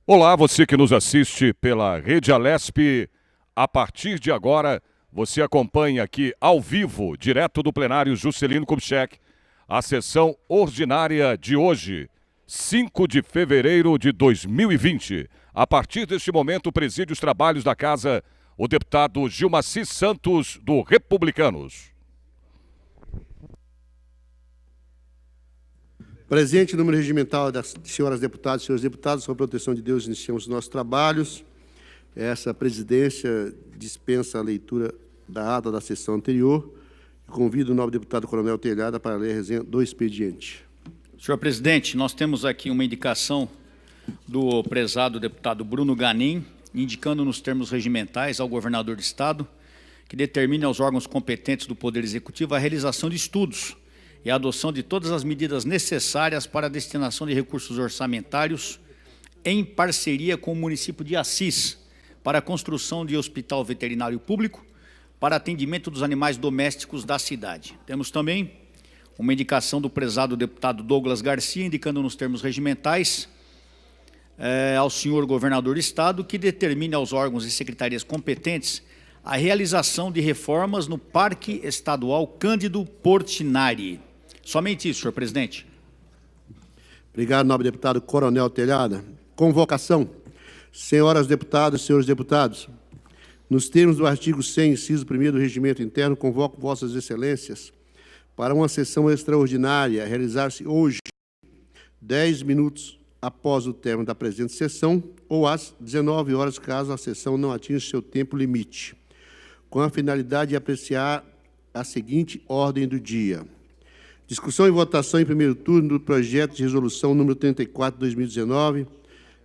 Olá, você que nos assiste pela Rede Alesp. A partir de agora, você acompanha aqui ao vivo, direto do plenário Juscelino Kubitschek, a sessão ordinária de hoje, 5 de fevereiro de 2020. A partir deste momento, preside os trabalhos da Casa o deputado Gilmaci Santos, do Republicanos. Presente, número regimental das senhoras deputadas e senhores deputados, com a proteção de Deus, iniciamos os nossos trabalhos. Essa presidência dispensa a leitura da ata da sessão anterior. Convido o nobre deputado Coronel Telhada para ler a resenha do expediente. Senhor presidente, nós temos aqui uma indicação do prezado deputado Bruno Ganin, indicando nos termos regimentais ao governador do Estado que determine aos órgãos competentes do Poder Executivo a realização de estudos e a adoção de todas as medidas necessárias para a destinação de recursos orçamentários em parceria com o município de Assis para a construção de hospital veterinário público para atendimento dos animais domésticos da cidade. Temos também uma indicação do prezado deputado Douglas Garcia, indicando nos termos regimentais ao senhor governador do Estado que determine aos órgãos e secretarias competentes a realização de reformas no Parque Estadual Cândido Portinari. Somente isso, senhor presidente. Obrigado, nobre deputado Coronel Telhada. Convocação. Senhoras deputadas e senhores deputados, nos termos do artigo 100, inciso 1º do Regimento Interno, convoco vossas excelências para uma sessão extraordinária a realizar-se hoje, 10 minutos após o término da presente sessão, ou às 19 horas, caso a sessão não atinja seu tempo limite, com a finalidade de apreciar a seguinte ordem do dia. Discussão e votação em primeiro turno do projeto de resolução número 34 de 2019,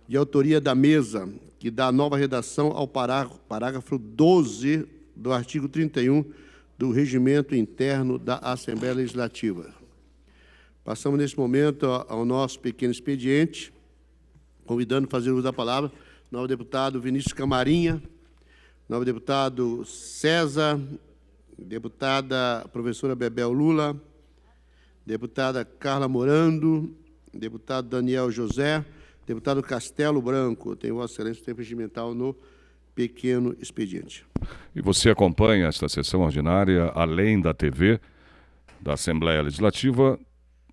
de autoria da mesa, que dá nova redação ao parágrafo 12 do artigo 31 do Regimento Interno da Assembleia Legislativa. Passamos, nesse momento, ao nosso pequeno expediente, convidando a fazer uso da palavra o novo deputado Vinícius Camarinha, novo deputado César, deputada professora Bebel Lula, deputada Carla Morando, deputado Daniel José, deputado Castelo Branco. Tem Vossa Excelência o tempo regimental no pequeno expediente. E você acompanha esta sessão ordinária, além da TV, da Assembleia Legislativa,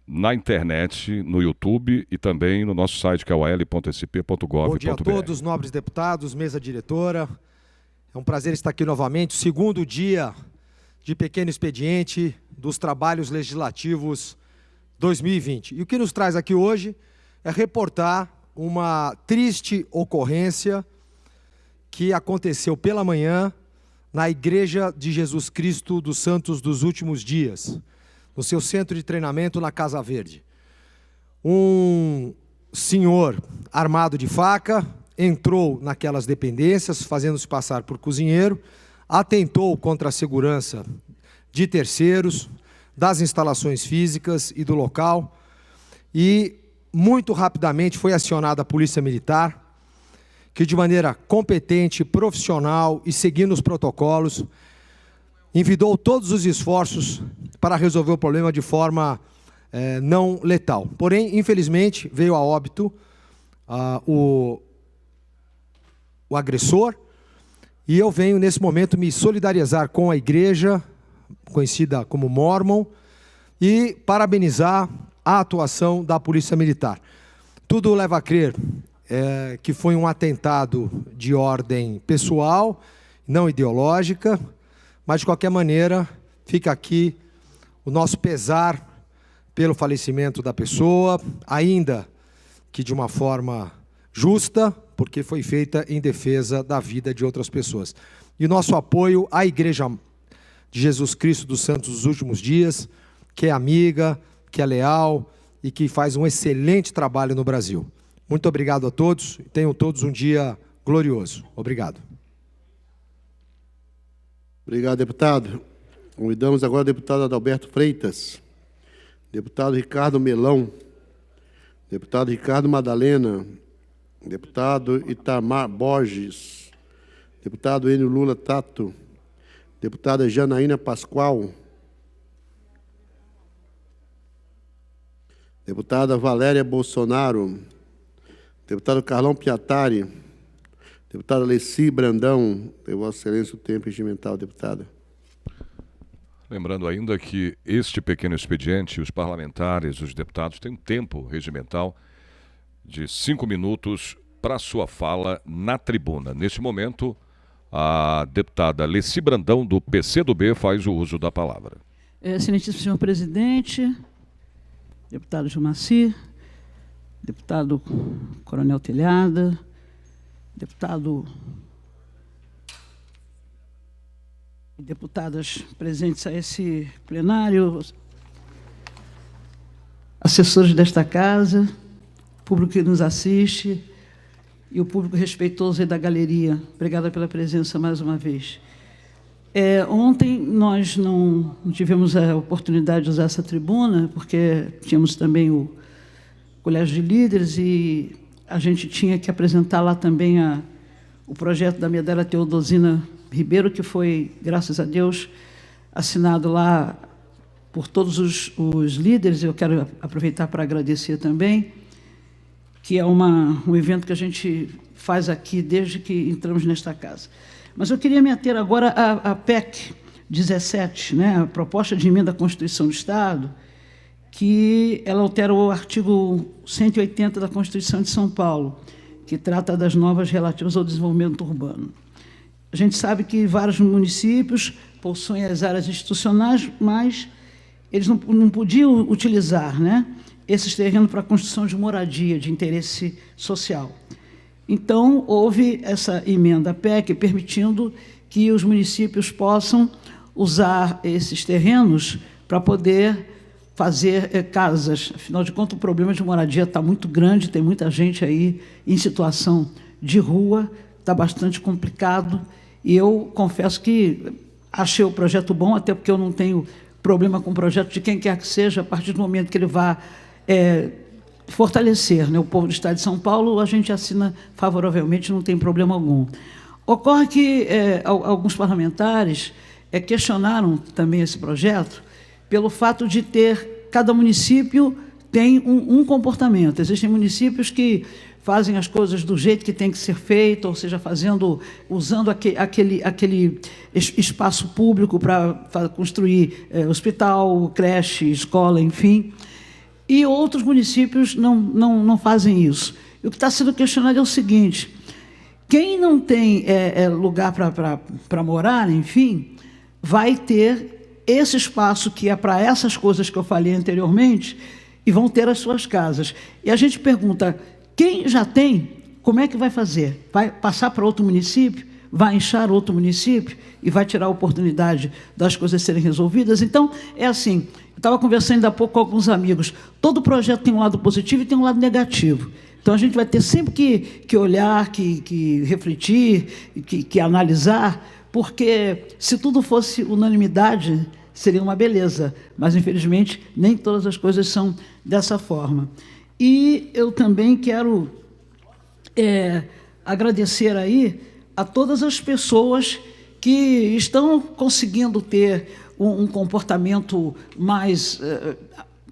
na internet, no YouTube e também no nosso site, que é o al.sp.gov.br. Bom dia a todos, nobres deputados, mesa diretora. É um prazer estar aqui novamente, segundo dia de pequeno expediente dos trabalhos legislativos 2020. E o que nos traz aqui hoje é reportar uma triste ocorrência que aconteceu pela manhã na Igreja de Jesus Cristo dos Santos dos Últimos Dias, no seu centro de treinamento na Casa Verde. Um senhor armado de faca entrou naquelas dependências, fazendo-se passar por cozinheiro, atentou contra a segurança de terceiros, das instalações físicas e do local, e muito rapidamente foi acionada a Polícia Militar, que de maneira competente, profissional e seguindo os protocolos, envidou todos os esforços para resolver o problema de forma não letal. Porém, infelizmente, veio a óbito o agressor, e eu venho, nesse momento, me solidarizar com a igreja, conhecida como Mormon, e parabenizar a atuação da Polícia Militar. Tudo leva a crer que foi um atentado de ordem pessoal, não ideológica, mas, de qualquer maneira, fica aqui o nosso pesar pelo falecimento da pessoa, ainda que de uma forma justa, porque foi feita em defesa da vida de outras pessoas. E o nosso apoio à Igreja de Jesus Cristo dos Santos dos Últimos Dias, que é amiga, que é leal e que faz um excelente trabalho no Brasil. Muito obrigado a todos e tenham todos um dia glorioso. Obrigado. Obrigado, deputado. Convidamos agora o deputado Adalberto Freitas, deputado Ricardo Melão, deputado Ricardo Madalena, deputado Itamar Borges, deputado Enio Lula Tato, deputada Janaína Pascoal, deputada Valéria Bolsonaro, Deputado Carlão Piatari. Deputada Leci Brandão. Tem Vossa Excelência o tempo regimental, deputada. Lembrando ainda que este pequeno expediente, os parlamentares, os deputados, têm um tempo regimental de 5 minutos para sua fala na tribuna. Neste momento, a deputada Leci Brandão, do PCdoB, faz o uso da palavra. Excelentíssimo senhor presidente, deputado Gilmaci, deputado Coronel Telhada, deputado e deputadas presentes a esse plenário, assessores desta casa, público que nos assiste e o público respeitoso aí da galeria. Obrigada pela presença mais uma vez. Ontem nós não tivemos a oportunidade de usar essa tribuna, porque tínhamos também o Colégio de Líderes e a gente tinha que apresentar lá também o projeto da medalha Teodosina Ribeiro, que foi, graças a Deus, assinado lá por todos os líderes. Eu quero aproveitar para agradecer também, que é um evento que a gente faz aqui desde que entramos nesta casa. Mas eu queria me ater agora à PEC 17, né, a proposta de emenda à Constituição do Estado, que ela altera o artigo 180 da Constituição de São Paulo, que trata das normas relativas ao desenvolvimento urbano. A gente sabe que vários municípios possuem as áreas institucionais, mas eles não podiam utilizar, né, esses terrenos para a construção de moradia de interesse social. Então, houve essa emenda à PEC permitindo que os municípios possam usar esses terrenos para poder fazer casas. Afinal de contas, o problema de moradia está muito grande, tem muita gente aí em situação de rua, está bastante complicado, e eu confesso que achei o projeto bom, até porque eu não tenho problema com o projeto de quem quer que seja, a partir do momento que ele vá fortalecer, né, o povo do Estado de São Paulo, a gente assina favoravelmente, não tem problema algum. Ocorre que alguns parlamentares questionaram também esse projeto pelo fato de cada município tem um comportamento. Existem municípios que fazem as coisas do jeito que tem que ser feito, ou seja, usando aquele espaço público para construir hospital, creche, escola, enfim. E outros municípios não fazem isso. E o que está sendo questionado é o seguinte: quem não tem lugar para morar, enfim, vai ter esse espaço que é para essas coisas que eu falei anteriormente, e vão ter as suas casas. E a gente pergunta, quem já tem, como é que vai fazer? Vai passar para outro município? Vai inchar outro município? E vai tirar a oportunidade das coisas serem resolvidas? Então, é assim, eu estava conversando ainda há pouco com alguns amigos, todo projeto tem um lado positivo e tem um lado negativo. Então, a gente vai ter sempre que olhar, que refletir, que analisar, porque se tudo fosse unanimidade, seria uma beleza, mas, infelizmente, nem todas as coisas são dessa forma. E eu também quero agradecer aí a todas as pessoas que estão conseguindo ter um comportamento mais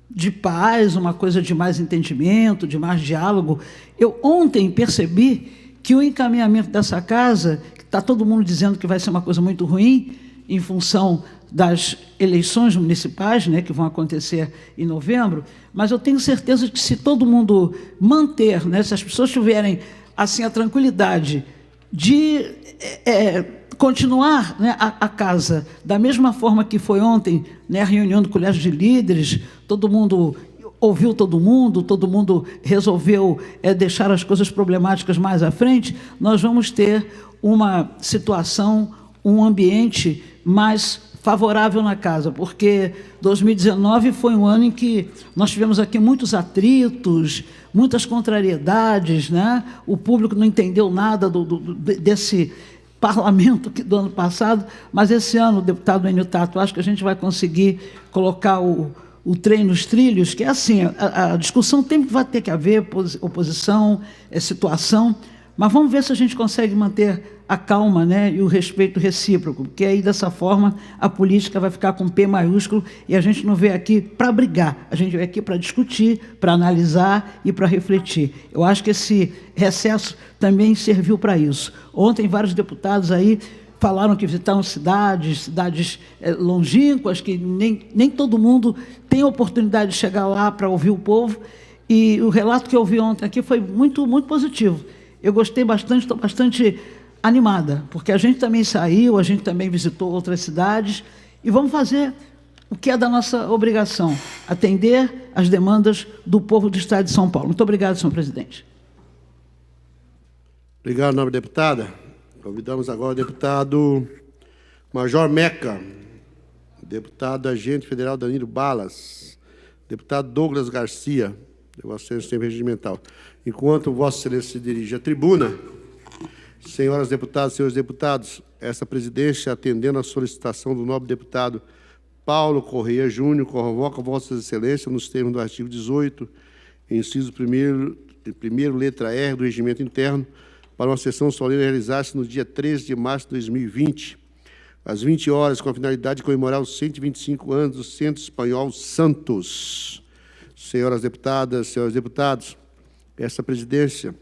de paz, uma coisa de mais entendimento, de mais diálogo. Eu ontem percebi que o encaminhamento dessa casa, que está todo mundo dizendo que vai ser uma coisa muito ruim, em função das eleições municipais, né, que vão acontecer em novembro, mas eu tenho certeza que se todo mundo manter, né, se as pessoas tiverem assim a tranquilidade de continuar, né, a casa da mesma forma que foi ontem, né, a reunião do Colégio de Líderes, todo mundo ouviu todo mundo resolveu deixar as coisas problemáticas mais à frente, nós vamos ter uma situação, um ambiente mais favorável na casa, porque 2019 foi um ano em que nós tivemos aqui muitos atritos, muitas contrariedades, né? O público não entendeu nada desse parlamento do ano passado, mas esse ano, deputado Enio Tato, acho que a gente vai conseguir colocar o trem nos trilhos, que é assim, a discussão sempre vai ter que haver oposição, situação, Mas vamos ver se a gente consegue manter a calma, né, e o respeito recíproco, porque aí, dessa forma, a política vai ficar com P maiúsculo e a gente não veio aqui para brigar, a gente veio aqui para discutir, para analisar e para refletir. Eu acho que esse recesso também serviu para isso. Ontem, vários deputados aí falaram que visitaram cidades longínquas, que nem todo mundo tem a oportunidade de chegar lá para ouvir o povo, e o relato que eu ouvi ontem aqui foi muito, muito positivo. Eu gostei bastante, estou bastante animada, porque a gente também saiu, a gente também visitou outras cidades, e vamos fazer o que é da nossa obrigação, atender às demandas do povo do Estado de São Paulo. Muito obrigado, senhor presidente. Obrigado, nobre deputada. Convidamos agora o deputado Major Meca, deputado agente federal Danilo Balas, deputado Douglas Garcia, de Vossa Excelência, sempre regimental. Enquanto Vossa Excelência se dirige à tribuna, senhoras deputadas e senhores deputados, essa presidência, atendendo à solicitação do nobre deputado Paulo Correia Júnior, convoca Vossa Excelência, nos termos do artigo 18, inciso 1º, letra R do Regimento Interno, para uma sessão solene realizar-se no dia 13 de março de 2020, às 20 horas, com a finalidade de comemorar os 125 anos do Centro Espanhol Santos. Senhoras deputadas, senhores deputados, essa presidência,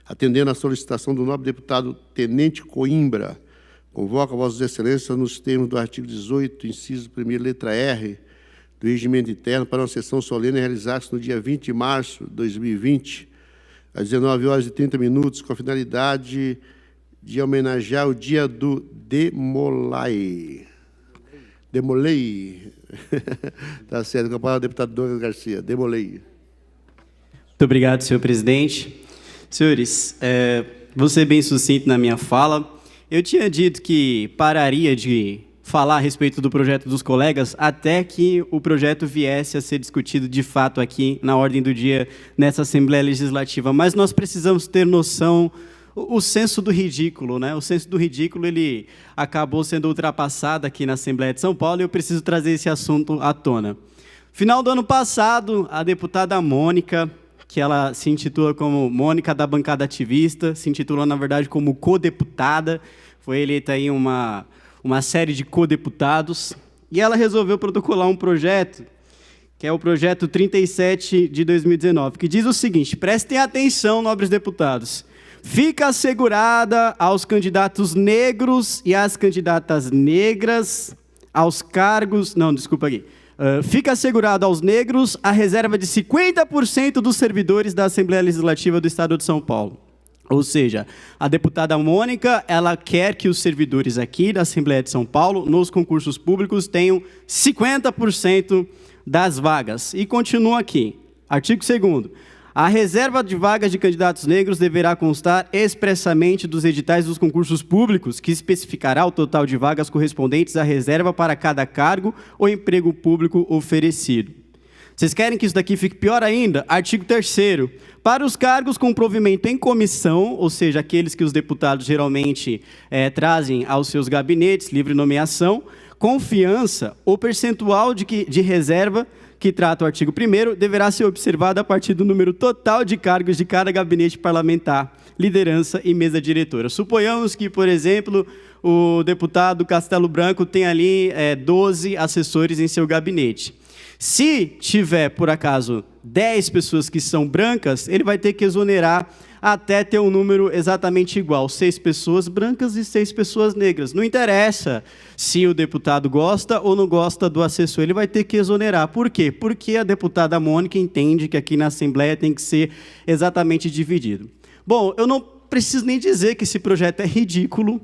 atendendo à solicitação do nobre deputado Tenente Coimbra, convoca Vossas Excelências nos termos do artigo 18, inciso 1º, letra R, do Regimento Interno, para uma sessão solene realizar-se no dia 20 de março de 2020, às 19 horas e 30 minutos, com a finalidade de homenagear o dia do Demolay. Está certo, com a palavra do deputado Douglas Garcia. Demolay. Muito obrigado, senhor presidente. Senhores, vou ser bem sucinto na minha fala. Eu tinha dito que pararia de falar a respeito do projeto dos colegas até que o projeto viesse a ser discutido de fato aqui na ordem do dia nessa Assembleia Legislativa. Mas nós precisamos ter noção, o senso do ridículo, né? O senso do ridículo, ele acabou sendo ultrapassado aqui na Assembleia de São Paulo e eu preciso trazer esse assunto à tona. Final do ano passado, a deputada Mônica, que ela se intitula como Mônica da Bancada Ativista, se intitulou, na verdade, como co-deputada, foi eleita aí uma série de co-deputados, e ela resolveu protocolar um projeto, que é o projeto 37 de 2019, que diz o seguinte: prestem atenção, nobres deputados, fica assegurada aos candidatos negros e às candidatas negras aos cargos... Não, desculpa aqui. Fica assegurado aos negros a reserva de 50% dos servidores da Assembleia Legislativa do Estado de São Paulo. Ou seja, a deputada Mônica, ela quer que os servidores aqui da Assembleia de São Paulo, nos concursos públicos, tenham 50% das vagas. E continua aqui, artigo 2º. A reserva de vagas de candidatos negros deverá constar expressamente dos editais dos concursos públicos, que especificará o total de vagas correspondentes à reserva para cada cargo ou emprego público oferecido. Vocês querem que isso daqui fique pior ainda? Artigo 3º. Para os cargos com provimento em comissão, ou seja, aqueles que os deputados geralmente trazem aos seus gabinetes, livre nomeação, confiança, o percentual de reserva que trata o artigo 1º, deverá ser observado a partir do número total de cargos de cada gabinete parlamentar, liderança e mesa diretora. Suponhamos que, por exemplo, o deputado Castelo Branco tem ali 12 assessores em seu gabinete. Se tiver, por acaso, 10 pessoas que são brancas, ele vai ter que exonerar até ter um número exatamente igual, 6 pessoas brancas e 6 pessoas negras. Não interessa se o deputado gosta ou não gosta do assessor, ele vai ter que exonerar. Por quê? Porque a deputada Mônica entende que aqui na Assembleia tem que ser exatamente dividido. Bom, eu não preciso nem dizer que esse projeto é ridículo,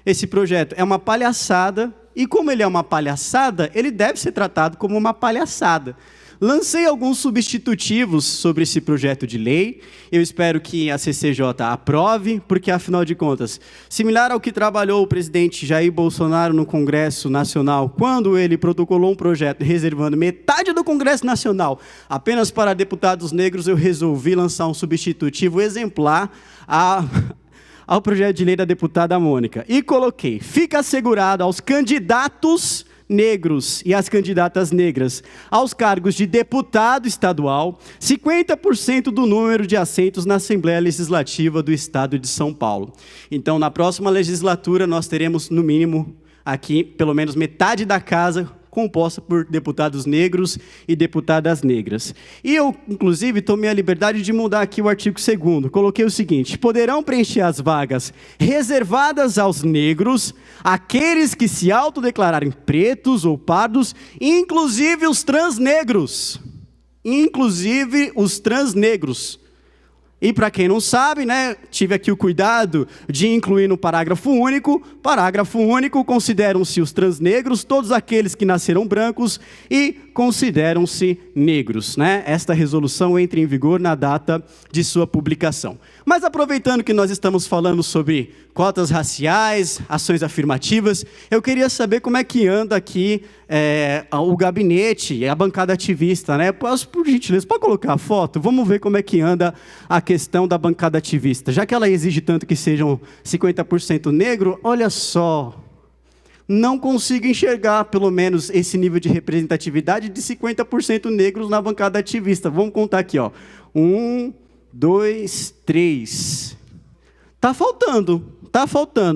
esse projeto é uma palhaçada, e como ele é uma palhaçada, ele deve ser tratado como uma palhaçada. Lancei alguns substitutivos sobre esse projeto de lei, eu espero que a CCJ aprove, porque, afinal de contas, similar ao que trabalhou o presidente Jair Bolsonaro no Congresso Nacional, quando ele protocolou um projeto reservando metade do Congresso Nacional apenas para deputados negros, eu resolvi lançar um substitutivo exemplar ao projeto de lei da deputada Mônica. E coloquei: fica assegurado aos candidatos negros e as candidatas negras aos cargos de deputado estadual, 50% do número de assentos na Assembleia Legislativa do Estado de São Paulo. Então, na próxima legislatura, nós teremos, no mínimo, aqui, pelo menos metade da casa composta por deputados negros e deputadas negras. E eu, inclusive, tomei a liberdade de mudar aqui o artigo 2º. Coloquei o seguinte: poderão preencher as vagas reservadas aos negros, aqueles que se autodeclararem pretos ou pardos, inclusive os transnegros. Inclusive os transnegros. E para quem não sabe, né, tive aqui o cuidado de incluir no parágrafo único, consideram-se os transnegros todos aqueles que nasceram brancos e consideram-se negros, né? Esta resolução entra em vigor na data de sua publicação. Mas aproveitando que nós estamos falando sobre cotas raciais, ações afirmativas, eu queria saber como é que anda aqui o gabinete, a bancada ativista, né? Por gentileza, pode colocar a foto? Vamos ver como é que anda a questão da bancada ativista. Já que ela exige tanto que sejam 50% negro, olha só, não consigo enxergar, pelo menos, esse nível de representatividade de 50% negros na bancada ativista. Vamos contar aqui, ó. 1, 2, 3. Tá faltando.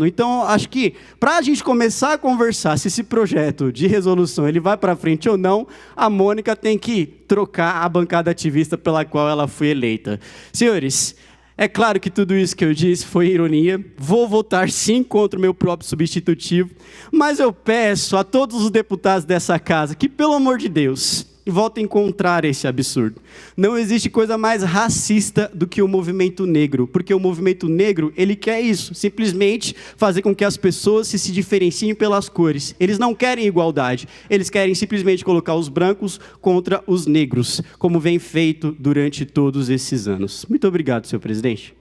Então, acho que, para a gente começar a conversar se esse projeto de resolução ele vai para frente ou não, a Mônica tem que trocar a bancada ativista pela qual ela foi eleita. Senhores, é claro que tudo isso que eu disse foi ironia. Vou votar sim contra o meu próprio substitutivo, mas eu peço a todos os deputados dessa casa que, pelo amor de Deus, votem contra esse absurdo. Não existe coisa mais racista do que o movimento negro, porque o movimento negro, ele quer isso, simplesmente fazer com que as pessoas se diferenciem pelas cores. Eles não querem igualdade, eles querem simplesmente colocar os brancos contra os negros, como vem feito durante todos esses anos. Muito obrigado, senhor presidente.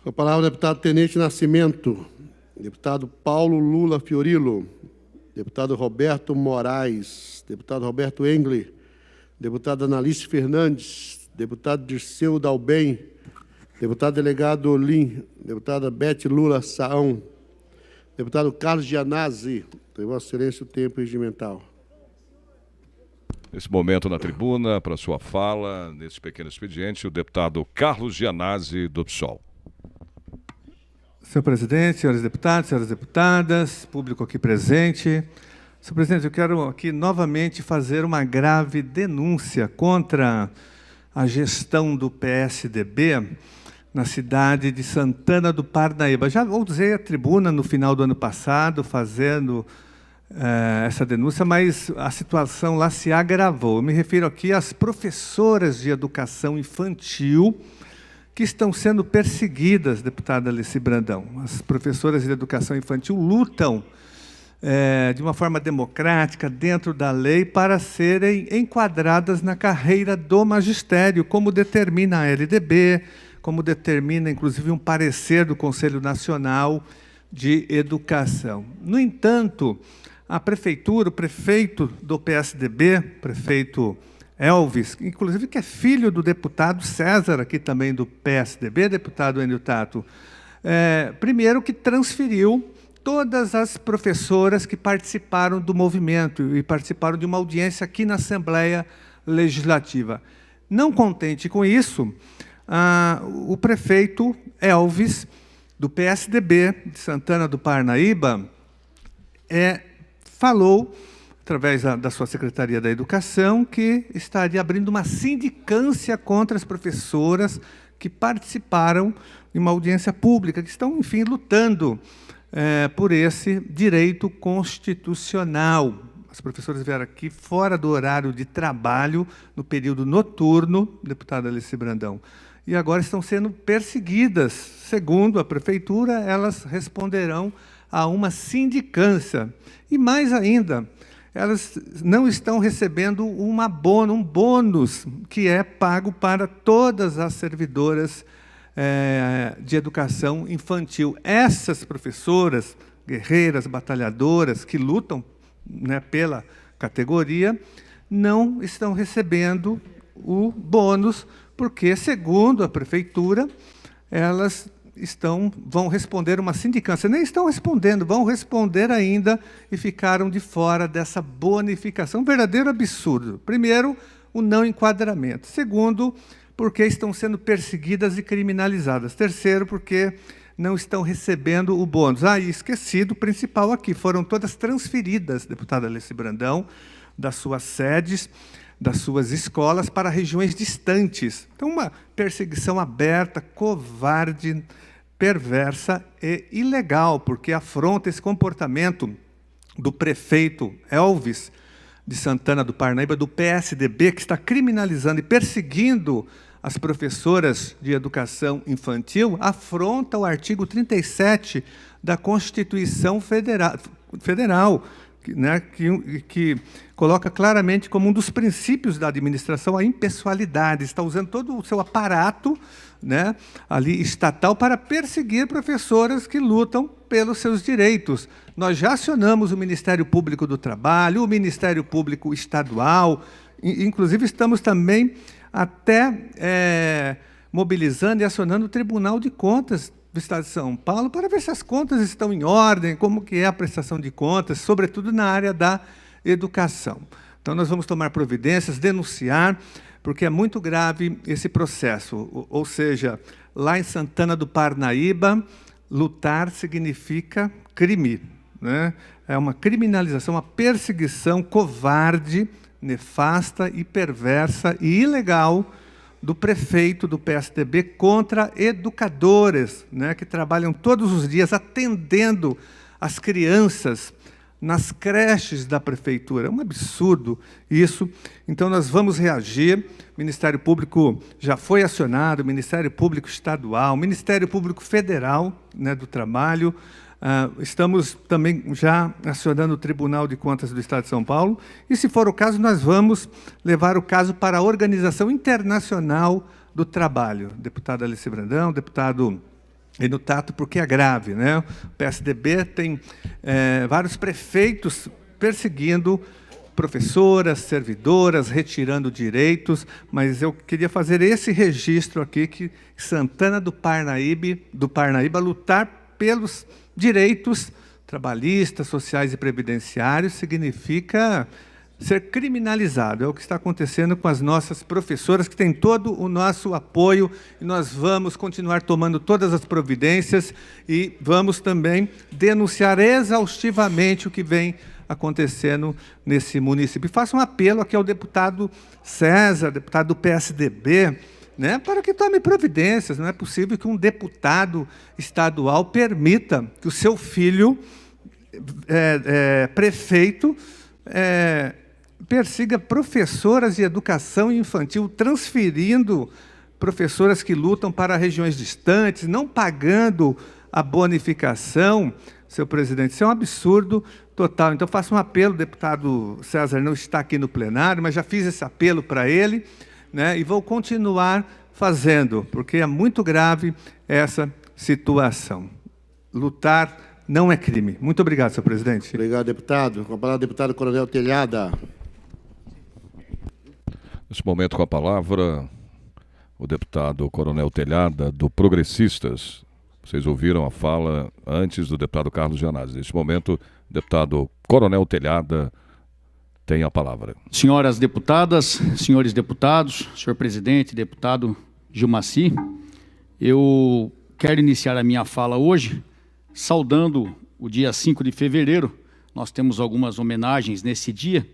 Com a palavra, deputado Tenente Nascimento, deputado Paulo Lula Fiorilo, deputado Roberto Moraes, deputado Roberto Engler, deputada Analice Fernandes, deputado Dirceu Dalben, deputado delegado Olim, deputada Bete Lula Saão, deputado Carlos Gianazzi, tem Vossa Excelência o tempo regimental. Nesse momento na tribuna, para sua fala, nesse pequeno expediente, o deputado Carlos Gianazzi do PSOL. Senhor presidente, senhores deputados, senhoras deputadas, público aqui presente. Senhor presidente, eu quero aqui novamente fazer uma grave denúncia contra a gestão do PSDB na cidade de Santana do Parnaíba. Já usei a tribuna no final do ano passado fazendo essa denúncia, mas a situação lá se agravou. Eu me refiro aqui às professoras de educação infantil que estão sendo perseguidas, deputada Alice Brandão. As professoras de educação infantil lutam de uma forma democrática, dentro da lei, para serem enquadradas na carreira do magistério, como determina a LDB, como determina, inclusive, um parecer do Conselho Nacional de Educação. No entanto, a prefeitura, o prefeito do PSDB, prefeito Elvis, inclusive que é filho do deputado César, aqui também do PSDB, deputado Enio Tato, primeiro que transferiu todas as professoras que participaram do movimento e participaram de uma audiência aqui na Assembleia Legislativa. Não contente com isso, o prefeito Elvis, do PSDB de Santana do Parnaíba, falou, através da sua Secretaria da Educação, que estaria abrindo uma sindicância contra as professoras que participaram de uma audiência pública, que estão, enfim, lutando por esse direito constitucional. As professoras vieram aqui fora do horário de trabalho, no período noturno, deputada Alice Brandão, e agora estão sendo perseguidas. Segundo a prefeitura, elas responderão a uma sindicância. E mais ainda, elas não estão recebendo um bônus que é pago para todas as servidoras de educação infantil. Essas professoras, guerreiras, batalhadoras, que lutam, né, pela categoria, não estão recebendo o bônus, porque, segundo a prefeitura, elas vão responder uma sindicância. Nem estão respondendo, vão responder ainda e ficaram de fora dessa bonificação. Um verdadeiro absurdo. Primeiro, o não enquadramento. Segundo, porque estão sendo perseguidas e criminalizadas. Terceiro, porque não estão recebendo o bônus. E esquecido o principal aqui, foram todas transferidas, deputada Alessi Brandão, das suas sedes, das suas escolas para regiões distantes. Então, uma perseguição aberta, covarde, perversa e ilegal, porque afronta esse comportamento do prefeito Elvis de Santana do Parnaíba, do PSDB, que está criminalizando e perseguindo as professoras de educação infantil, afronta o artigo 37 da Constituição Federal, que coloca claramente como um dos princípios da administração a impessoalidade. Está usando todo o seu aparato, ali estatal para perseguir professoras que lutam pelos seus direitos. Nós já acionamos o Ministério Público do Trabalho, o Ministério Público Estadual, inclusive estamos também até mobilizando e acionando o Tribunal de Contas do Estado de São Paulo para ver se as contas estão em ordem, como que é a prestação de contas, sobretudo na área da educação. Então, nós vamos tomar providências, denunciar, porque é muito grave esse processo. Ou seja, lá em Santana do Parnaíba, lutar significa crime, É uma criminalização, uma perseguição covarde, nefasta e perversa e ilegal do prefeito do PSDB contra educadores, que trabalham todos os dias atendendo as crianças nas creches da prefeitura. É um absurdo isso. Então, nós vamos reagir. O Ministério Público já foi acionado, o Ministério Público Estadual, o Ministério Público Federal do Trabalho. Estamos também já acionando o Tribunal de Contas do Estado de São Paulo. E, se for o caso, nós vamos levar o caso para a Organização Internacional do Trabalho. Deputada Alessi Brandão, deputado Enio Tato, porque é grave, O PSDB tem vários prefeitos perseguindo professoras, servidoras, retirando direitos, mas eu queria fazer esse registro aqui, que Santana do Parnaíba lutar pelos direitos trabalhistas, sociais e previdenciários significa ser criminalizado. É o que está acontecendo com as nossas professoras, que têm todo o nosso apoio, e nós vamos continuar tomando todas as providências e vamos também denunciar exaustivamente o que vem acontecendo nesse município. E faço um apelo aqui ao deputado César, deputado do PSDB, para que tome providências. Não é possível que um deputado estadual permita que o seu filho, prefeito, persiga professoras de educação infantil, transferindo professoras que lutam para regiões distantes, não pagando a bonificação. Seu presidente, isso é um absurdo total. Então, faço um apelo, o deputado César não está aqui no plenário, mas já fiz esse apelo para ele, e vou continuar fazendo, porque é muito grave essa situação. Lutar não é crime. Muito obrigado, senhor presidente. Obrigado, deputado. Com a palavra, deputado Coronel Telhada. Nesse momento, com a palavra, o deputado Coronel Telhada, do Progressistas. Vocês ouviram a fala antes do deputado Carlos Gianazzi. Neste momento, o deputado Coronel Telhada tem a palavra. Senhoras deputadas, senhores deputados, senhor presidente, deputado Gilmaci, eu quero iniciar a minha fala hoje saudando o dia 5 de fevereiro. Nós temos algumas homenagens nesse dia.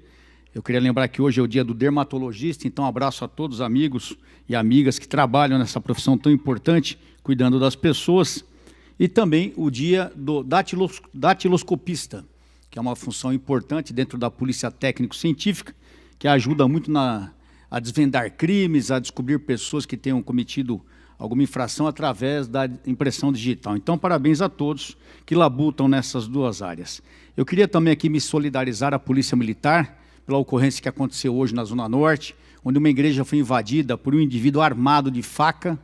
Eu queria lembrar que hoje é o dia do dermatologista, então abraço a todos os amigos e amigas que trabalham nessa profissão tão importante, cuidando das pessoas, e também o dia do datiloscopista, que é uma função importante dentro da polícia técnico-científica, que ajuda muito a desvendar crimes, a descobrir pessoas que tenham cometido alguma infração através da impressão digital. Então, parabéns a todos que labutam nessas duas áreas. Eu queria também aqui me solidarizar à Polícia Militar pela ocorrência que aconteceu hoje na Zona Norte, onde uma igreja foi invadida por um indivíduo armado de faca,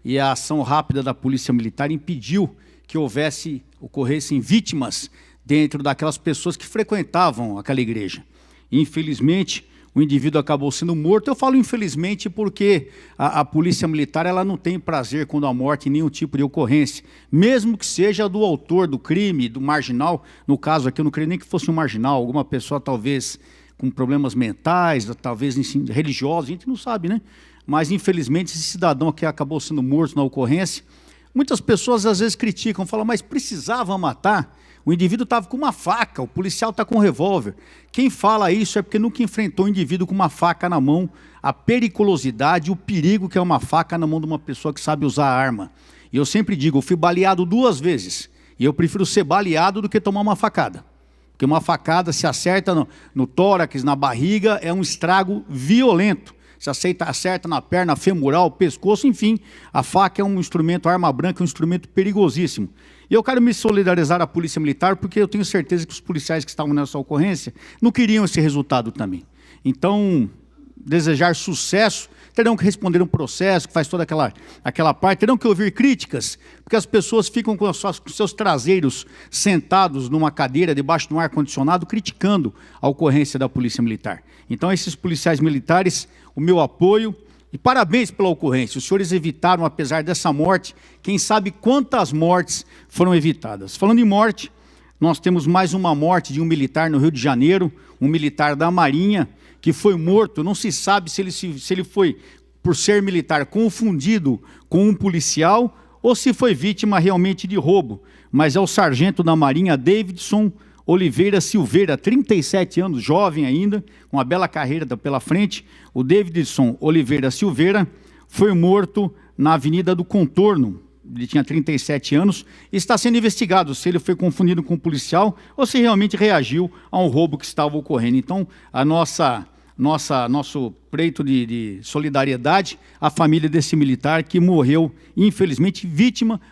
e a ação rápida da Polícia Militar impediu que ocorressem vítimas dentro daquelas pessoas que frequentavam aquela igreja. Infelizmente, o indivíduo acabou sendo morto. Eu falo infelizmente porque a polícia militar ela não tem prazer quando há morte em nenhum tipo de ocorrência, mesmo que seja do autor do crime, do marginal. No caso aqui eu não creio nem que fosse um marginal, alguma pessoa talvez com problemas mentais, talvez religiosos, a gente não sabe, né? Mas infelizmente esse cidadão aqui acabou sendo morto na ocorrência. Muitas pessoas às vezes criticam, falam, mas precisava matar? O indivíduo estava com uma faca, o policial está com um revólver. Quem fala isso é porque nunca enfrentou um indivíduo com uma faca na mão, a periculosidade, o perigo que é uma faca na mão de uma pessoa que sabe usar a arma. E eu sempre digo, eu fui baleado 2 vezes, e eu prefiro ser baleado do que tomar uma facada. Porque uma facada, se acerta no tórax, na barriga, é um estrago violento. Se acerta na perna femoral, pescoço, enfim, a faca é um instrumento, a arma branca é um instrumento perigosíssimo. E eu quero me solidarizar à Polícia Militar, porque eu tenho certeza que os policiais que estavam nessa ocorrência não queriam esse resultado também. Então, desejar sucesso, terão que responder um processo, que faz toda aquela parte, terão que ouvir críticas, porque as pessoas ficam com seus traseiros sentados numa cadeira, debaixo de um ar-condicionado, criticando a ocorrência da Polícia Militar. Então, esses policiais militares, o meu apoio e parabéns pela ocorrência. Os senhores evitaram, apesar dessa morte, quem sabe quantas mortes foram evitadas. Falando em morte, nós temos mais uma morte de um militar no Rio de Janeiro, um militar da Marinha, que foi morto. Não se sabe se ele foi, por ser militar, confundido com um policial ou se foi vítima realmente de roubo. Mas é o sargento da Marinha, Davidson Oliveira Silveira, 37 anos, jovem ainda, com uma bela carreira pela frente. O Davidson Oliveira Silveira foi morto na Avenida do Contorno. Ele tinha 37 anos e está sendo investigado se ele foi confundido com um policial ou se realmente reagiu a um roubo que estava ocorrendo. Então, nosso preito de solidariedade à família desse militar que morreu, infelizmente,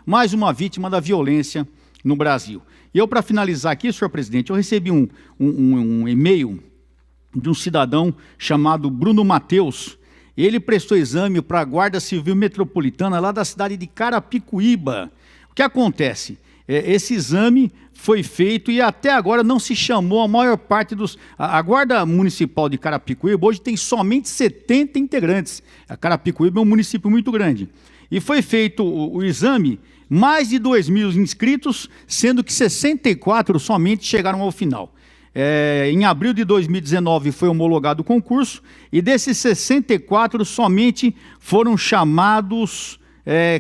mais uma vítima da violência no Brasil. E eu, para finalizar aqui, senhor presidente, eu recebi um e-mail de um cidadão chamado Bruno Mateus. Ele prestou exame para a Guarda Civil Metropolitana lá da cidade de Carapicuíba. O que acontece? Esse exame foi feito e até agora não se chamou a maior parte dos... A Guarda Municipal de Carapicuíba hoje tem somente 70 integrantes. A Carapicuíba é um município muito grande. E foi feito o exame, mais de 2.000 inscritos, sendo que 64 somente chegaram ao final. Em abril de 2019 foi homologado o concurso, e desses 64 somente foram chamados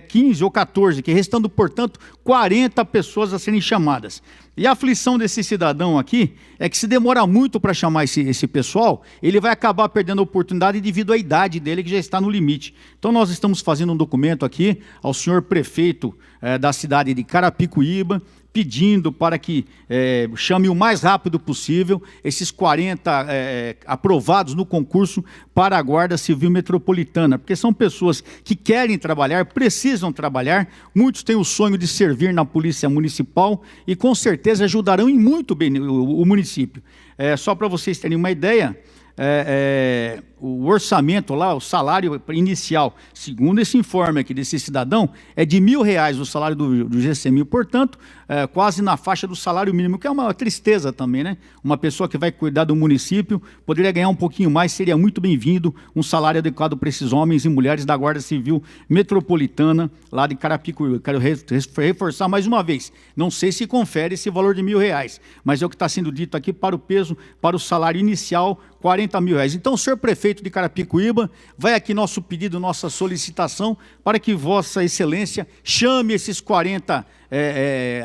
15 ou 14, que restando, portanto, 40 pessoas a serem chamadas. E a aflição desse cidadão aqui é que se demora muito para chamar esse pessoal, ele vai acabar perdendo a oportunidade devido à idade dele, que já está no limite. Então nós estamos fazendo um documento aqui ao senhor prefeito da cidade de Carapicuíba, pedindo para que chame o mais rápido possível esses 40 aprovados no concurso para a Guarda Civil Metropolitana, porque são pessoas que querem trabalhar, precisam trabalhar, muitos têm o sonho de servir na Polícia Municipal e com certeza ajudarão em muito bem o município. Só para vocês terem uma ideia, o orçamento lá, o salário inicial, segundo esse informe aqui desse cidadão, é de R$1.000 o salário do GCMil, portanto, quase na faixa do salário mínimo, que é uma tristeza também, né? Uma pessoa que vai cuidar do município poderia ganhar um pouquinho mais, seria muito bem-vindo, um salário adequado para esses homens e mulheres da Guarda Civil Metropolitana, lá de Carapicuíba. Quero reforçar mais uma vez, não sei se confere esse valor de R$1.000, mas é o que está sendo dito aqui para o peso, para o salário inicial, R$40.000. Então, senhor prefeito de Carapicuíba, vai aqui nosso pedido, nossa solicitação, para que Vossa Excelência chame esses 40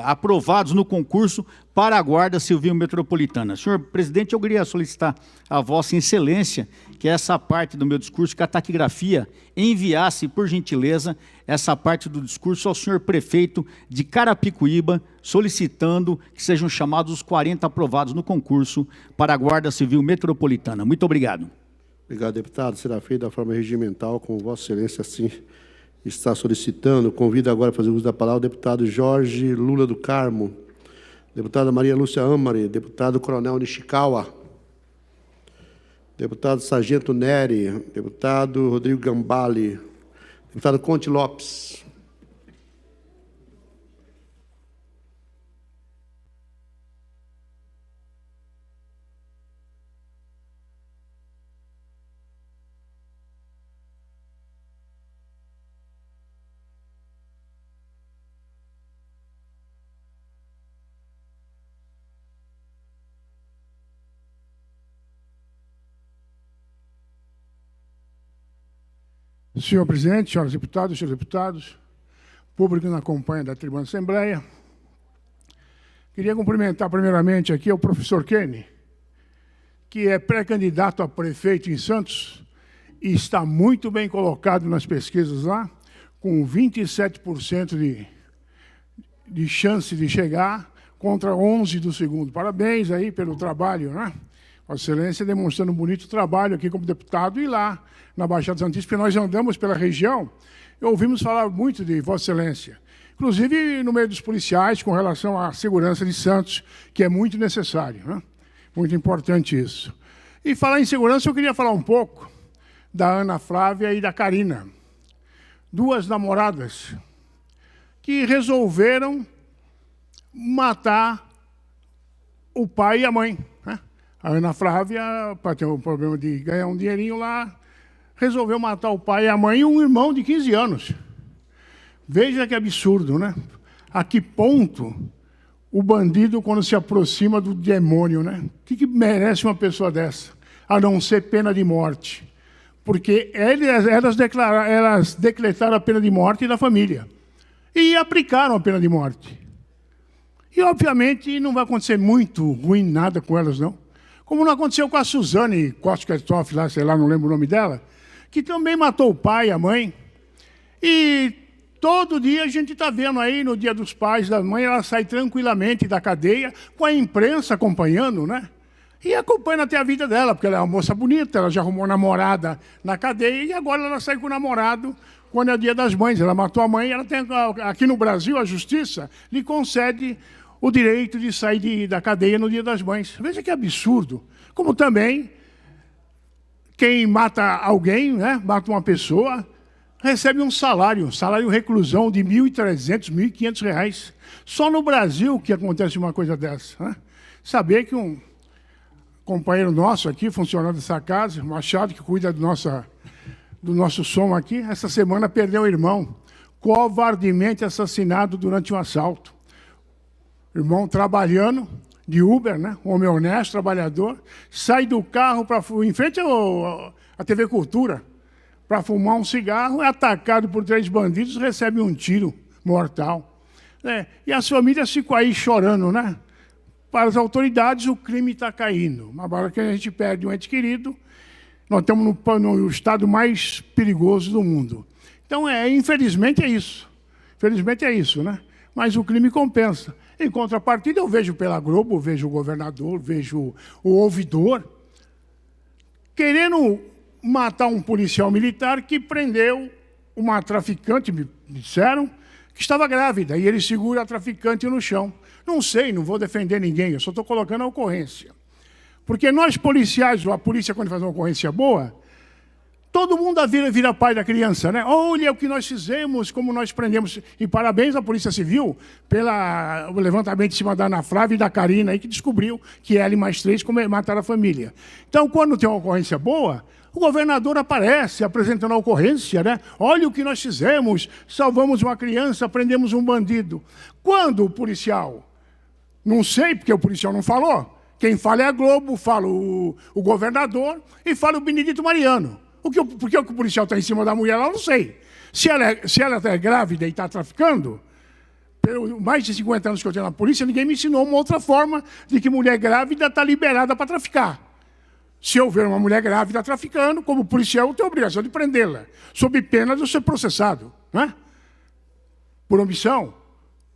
aprovados no concurso para a Guarda Civil Metropolitana. Senhor presidente, eu queria solicitar a Vossa Excelência que essa parte do meu discurso, que a taquigrafia enviasse, por gentileza, essa parte do discurso ao senhor prefeito de Carapicuíba, solicitando que sejam chamados os 40 aprovados no concurso para a Guarda Civil Metropolitana. Muito obrigado. Obrigado, deputado. Será feito da forma regimental, como Vossa Excelência assim está solicitando. Convido agora a fazer uso da palavra o deputado Jorge Lula do Carmo, deputada Maria Lúcia Amari, deputado Coronel Nishikawa, deputado Sargento Neri, deputado Rodrigo Gambale, deputado Conte Lopes. Senhor presidente, senhoras deputadas, senhores deputados, público que nos acompanha da tribuna da Assembleia, queria cumprimentar primeiramente aqui o professor Kenny, que é pré-candidato a prefeito em Santos e está muito bem colocado nas pesquisas lá, com 27% de chance de chegar contra 11% do segundo. Parabéns aí pelo trabalho, né? Vossa Excelência demonstrando um bonito trabalho aqui como deputado e lá na Baixada Santista, porque nós andamos pela região e ouvimos falar muito de Vossa Excelência, inclusive no meio dos policiais com relação à segurança de Santos, que é muito necessário, né? Muito importante isso. E falar em segurança, eu queria falar um pouco da Ana Flávia e da Karina, duas namoradas que resolveram matar o pai e a mãe, né? A Ana Flávia, para ter um problema de ganhar um dinheirinho lá, resolveu matar o pai e a mãe e um irmão de 15 anos. Veja que absurdo, né? A que ponto o bandido, quando se aproxima do demônio, né? O que merece uma pessoa dessa? A não ser pena de morte. Porque elas decretaram a pena de morte da família. E aplicaram a pena de morte. E, obviamente, não vai acontecer muito ruim nada com elas, não. Como não aconteceu com a Suzane Kosketoff, lá, sei lá, não lembro o nome dela, que também matou o pai e a mãe. E todo dia a gente está vendo aí, no Dia dos Pais, da mãe, ela sai tranquilamente da cadeia, com a imprensa acompanhando, né? E acompanhando até a vida dela, porque ela é uma moça bonita, ela já arrumou namorada na cadeia, e agora ela sai com o namorado quando é o Dia das Mães. Ela matou a mãe, ela tem, aqui no Brasil, a justiça lhe concede o direito de sair da cadeia no Dia das Mães. Veja que absurdo. Como também, quem mata alguém, né, mata uma pessoa, recebe um salário reclusão de R$ 1.300, R$ 1.500. Só no Brasil que acontece uma coisa dessa, né? Saber que um companheiro nosso aqui, funcionário dessa casa, Machado, que cuida do nosso som aqui, essa semana perdeu o irmão, covardemente assassinado durante um assalto. Irmão trabalhando de Uber, né? Um homem honesto, trabalhador, sai do carro em frente à TV Cultura para fumar um cigarro, é atacado por 3 bandidos, recebe um tiro mortal. E as famílias ficam aí chorando, né? Para as autoridades, o crime está caindo. Agora que a gente perde um ente querido, nós estamos no estado mais perigoso do mundo. Então, infelizmente é isso. Infelizmente é isso, né? Mas o crime compensa. Em contrapartida, eu vejo pela Globo, vejo o governador, vejo o ouvidor, querendo matar um policial militar que prendeu uma traficante, me disseram, que estava grávida, e ele segura a traficante no chão. Não sei, não vou defender ninguém, eu só estou colocando a ocorrência. Porque nós policiais, ou a polícia quando faz uma ocorrência boa, todo mundo vira pai da criança, né? Olha o que nós fizemos, como nós prendemos. E parabéns à Polícia Civil pelo levantamento em cima da Ana Flávia e da Karina, aí, que descobriu que ela e mais 3 mataram a família. Então, quando tem uma ocorrência boa, o governador aparece apresentando a ocorrência, né? Olha o que nós fizemos, salvamos uma criança, prendemos um bandido. Quando o policial, não sei, porque o policial não falou, quem fala é a Globo, fala o governador e fala o Benedito Mariano. Por que o policial está em cima da mulher lá, eu não sei. Se ela é grávida e está traficando, pelos mais de 50 anos que eu tenho na polícia, ninguém me ensinou uma outra forma de que mulher grávida está liberada para traficar. Se eu ver uma mulher grávida traficando, como policial, eu tenho a obrigação de prendê-la, sob pena de eu ser processado, né? Por omissão.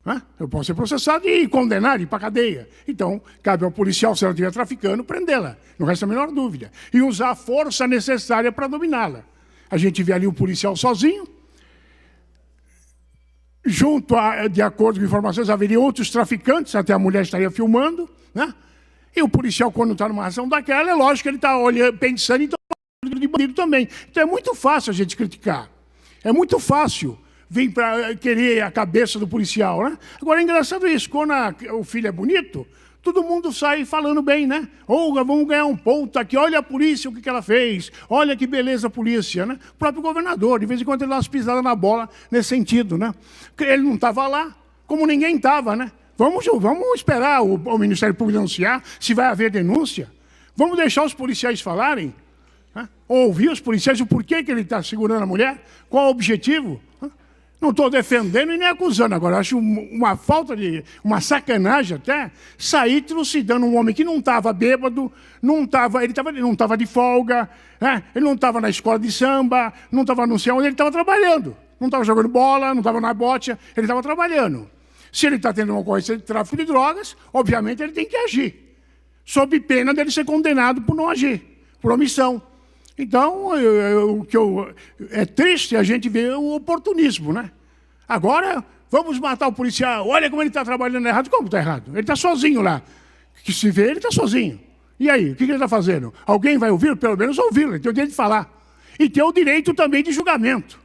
Né? Eu posso ser processado e condenado, ir para a cadeia. Então, cabe ao policial, se ela estiver traficando, prendê-la, não resta a menor dúvida. E usar a força necessária para dominá-la. A gente vê ali o policial sozinho, de acordo com informações, haveria outros traficantes, até a mulher estaria filmando, né? E o policial, quando está numa ação daquela, é lógico que ele está pensando em tomar de bandido também. Então é muito fácil a gente criticar. É muito fácil vir para querer a cabeça do policial, né? Agora é engraçado isso, quando o filho é bonito, todo mundo sai falando bem, né? Olga, vamos ganhar um ponto aqui, olha a polícia, o que ela fez, olha que beleza a polícia, né? O próprio governador, de vez em quando ele dá umas pisadas na bola nesse sentido, né? Ele não estava lá, como ninguém estava, né? Vamos esperar o Ministério Público denunciar, se vai haver denúncia. Vamos deixar os policiais falarem. Ouvir os policiais, o porquê que ele está segurando a mulher, qual o objetivo. Não estou defendendo e nem acusando. Agora, acho uma falta de... uma sacanagem até, sair trucidando um homem que não estava bêbado, ele não estava de folga, ele não estava na escola de samba, não estava no céu onde ele estava trabalhando. Não estava jogando bola, não estava na bote, ele estava trabalhando. Se ele está tendo uma ocorrência de tráfico de drogas, obviamente ele tem que agir, sob pena dele ser condenado por não agir, por omissão. Então, é triste a gente ver o oportunismo, né? Agora, vamos matar o policial. Olha como ele está trabalhando errado. Como está errado? Ele está sozinho lá. Que se vê, ele está sozinho. E aí, o que ele está fazendo? Alguém vai ouvi-lo? Pelo menos ouvi-lo. Ele tem o direito de falar. E tem o direito também de julgamento.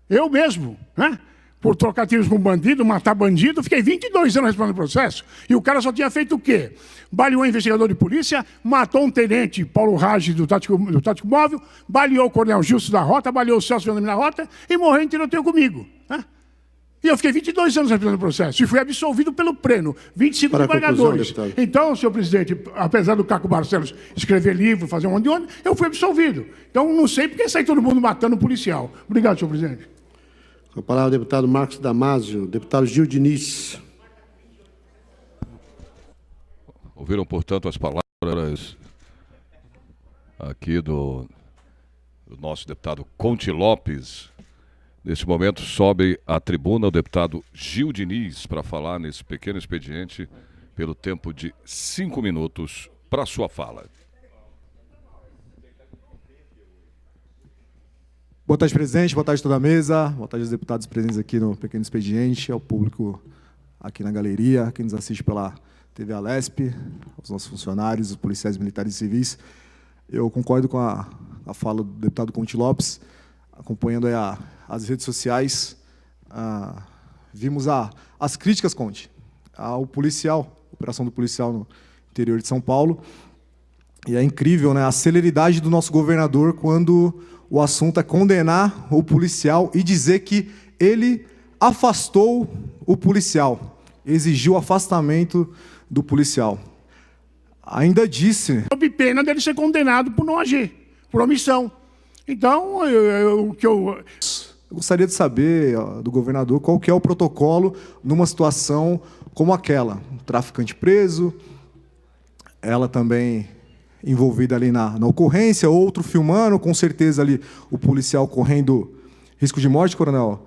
Eu mesmo, né? Por trocar tiros com bandido, matar bandido, fiquei 22 anos respondendo o processo. E o cara só tinha feito o quê? Baleou um investigador de polícia, matou um tenente, Paulo Rage, do Tático Móvel, baleou o coronel Gilson da Rota, baleou o Celso Fernando da Rota e morreu em tiroteio comigo. Né? E eu fiquei 22 anos respondendo o processo. E fui absolvido pelo Pleno, 25 desembargadores. Então, senhor presidente, apesar do Caco Barcelos escrever livro, fazer um monte de onda, eu fui absolvido. Então, não sei porque sai todo mundo matando o policial. Obrigado, senhor presidente. Com a palavra o deputado Marcos Damasio, deputado Gil Diniz. Ouviram, portanto, as palavras aqui do nosso deputado Conte Lopes. Neste momento, sobe à tribuna o deputado Gil Diniz para falar nesse pequeno expediente pelo tempo de 5 minutos para sua fala. Boa tarde, presidente. Boa tarde a toda a mesa. Boa tarde aos deputados presentes aqui no pequeno expediente, ao público aqui na galeria, quem nos assiste pela TV Alesp, aos nossos funcionários, os policiais militares e civis. Eu concordo com a fala do deputado Conte Lopes, acompanhando aí as redes sociais. Vimos as críticas, Conte, ao policial, operação do policial no interior de São Paulo. E é incrível, né, a celeridade do nosso governador quando o assunto é condenar o policial e dizer que ele afastou o policial, exigiu o afastamento do policial. Ainda disse... sob pena dele ser condenado por não agir, por omissão. Então, eu gostaria de saber do governador qual que é o protocolo numa situação como aquela. Um traficante preso, ela também envolvida ali na ocorrência, outro filmando, com certeza ali o policial correndo risco de morte, coronel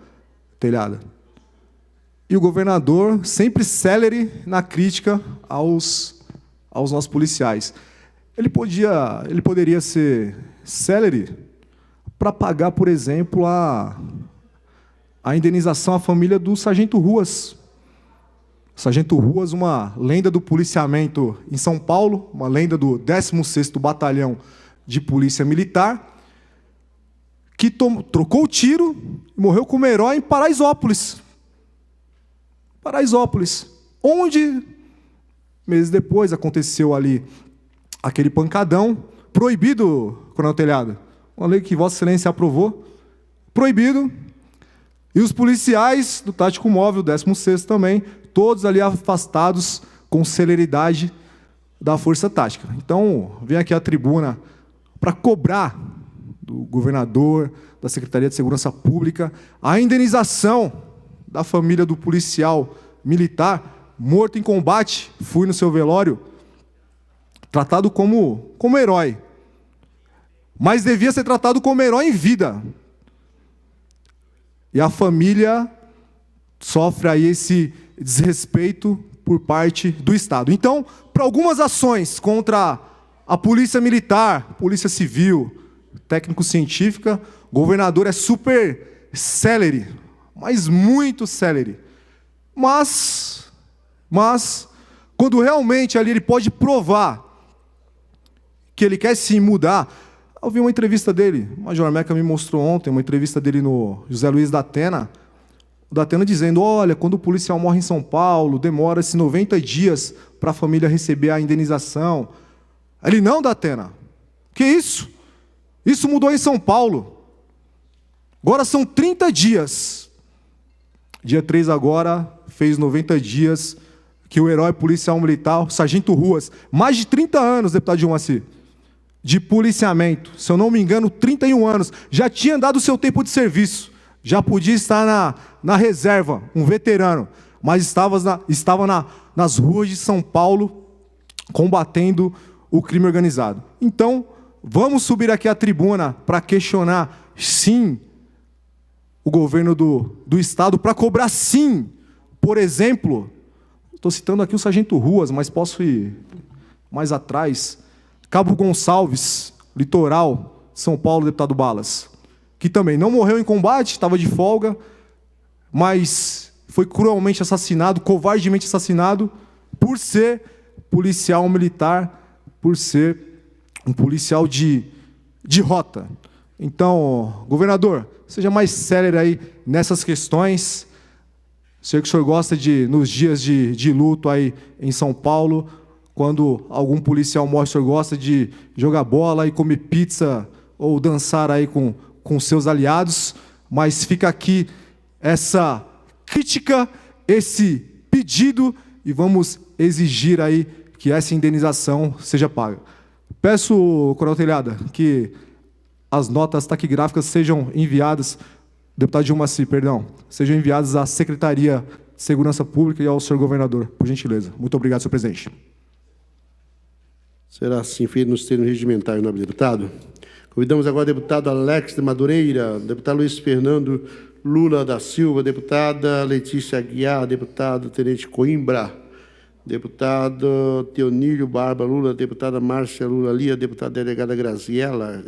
Telhada. E o governador sempre célere na crítica aos nossos policiais. Ele poderia ser célere para pagar, por exemplo, a indenização à família do Sargento Ruas. Sargento Ruas, uma lenda do policiamento em São Paulo, uma lenda do 16º Batalhão de Polícia Militar, que trocou o tiro e morreu como herói em Paraisópolis. Paraisópolis, onde, meses depois, aconteceu ali aquele pancadão, proibido, coronel Telhado, uma lei que Vossa Excelência aprovou, proibido, e os policiais do Tático Móvel, 16º também, todos ali afastados com celeridade da Força Tática. Então, venho aqui à tribuna para cobrar do governador, da Secretaria de Segurança Pública, a indenização da família do policial militar morto em combate. Fui no seu velório, tratado como herói, mas devia ser tratado como herói em vida. E a família sofre aí esse desrespeito por parte do Estado. Então, para algumas ações contra a Polícia Militar, Polícia Civil, técnico-científica, o governador é super célere, mas muito célere. Mas, quando realmente ali ele pode provar que ele quer sim mudar... Eu vi uma entrevista dele, o Major Meca me mostrou ontem, uma entrevista dele no José Luiz da Atena, o Datena dizendo, olha, quando o policial morre em São Paulo, demora-se 90 dias para a família receber a indenização. Ele, não, Datena, que isso? Isso mudou em São Paulo. Agora são 30 dias. Dia 3 agora fez 90 dias que o herói policial militar, o Sargento Ruas, mais de 30 anos, deputado Gilmacir, de policiamento, se eu não me engano, 31 anos, já tinha dado o seu tempo de serviço, já podia estar na reserva, um veterano, mas estava nas ruas de São Paulo combatendo o crime organizado. Então, vamos subir aqui à tribuna para questionar, sim, o governo do Estado, para cobrar, sim, por exemplo, estou citando aqui o Sargento Ruas, mas posso ir mais atrás, Cabo Gonçalves, litoral, São Paulo, deputado Balas, que também não morreu em combate, estava de folga, mas foi cruelmente assassinado, covardemente assassinado, por ser policial militar, por ser um policial de rota. Então, governador, seja mais célere aí nessas questões. Sei que o senhor gosta nos dias de luto aí em São Paulo, quando algum policial morre, o senhor gosta de jogar bola e comer pizza ou dançar aí com seus aliados, mas fica aqui essa crítica, esse pedido, e vamos exigir aí que essa indenização seja paga. Peço, Coronel Telhada, que as notas taquigráficas sejam enviadas, deputado Gilmaci, perdão, sejam enviadas à Secretaria de Segurança Pública e ao senhor governador, por gentileza. Muito obrigado, senhor presidente. Será assim feito nos termos regimentais, nobre deputado. Convidamos agora o deputado Alex de Madureira, deputado Luiz Fernando Lula da Silva, deputada Letícia Aguiar, deputado Tenente Coimbra, deputado Teonílio Barba Lula, deputada Márcia Lula Lia, deputada delegada Graciela,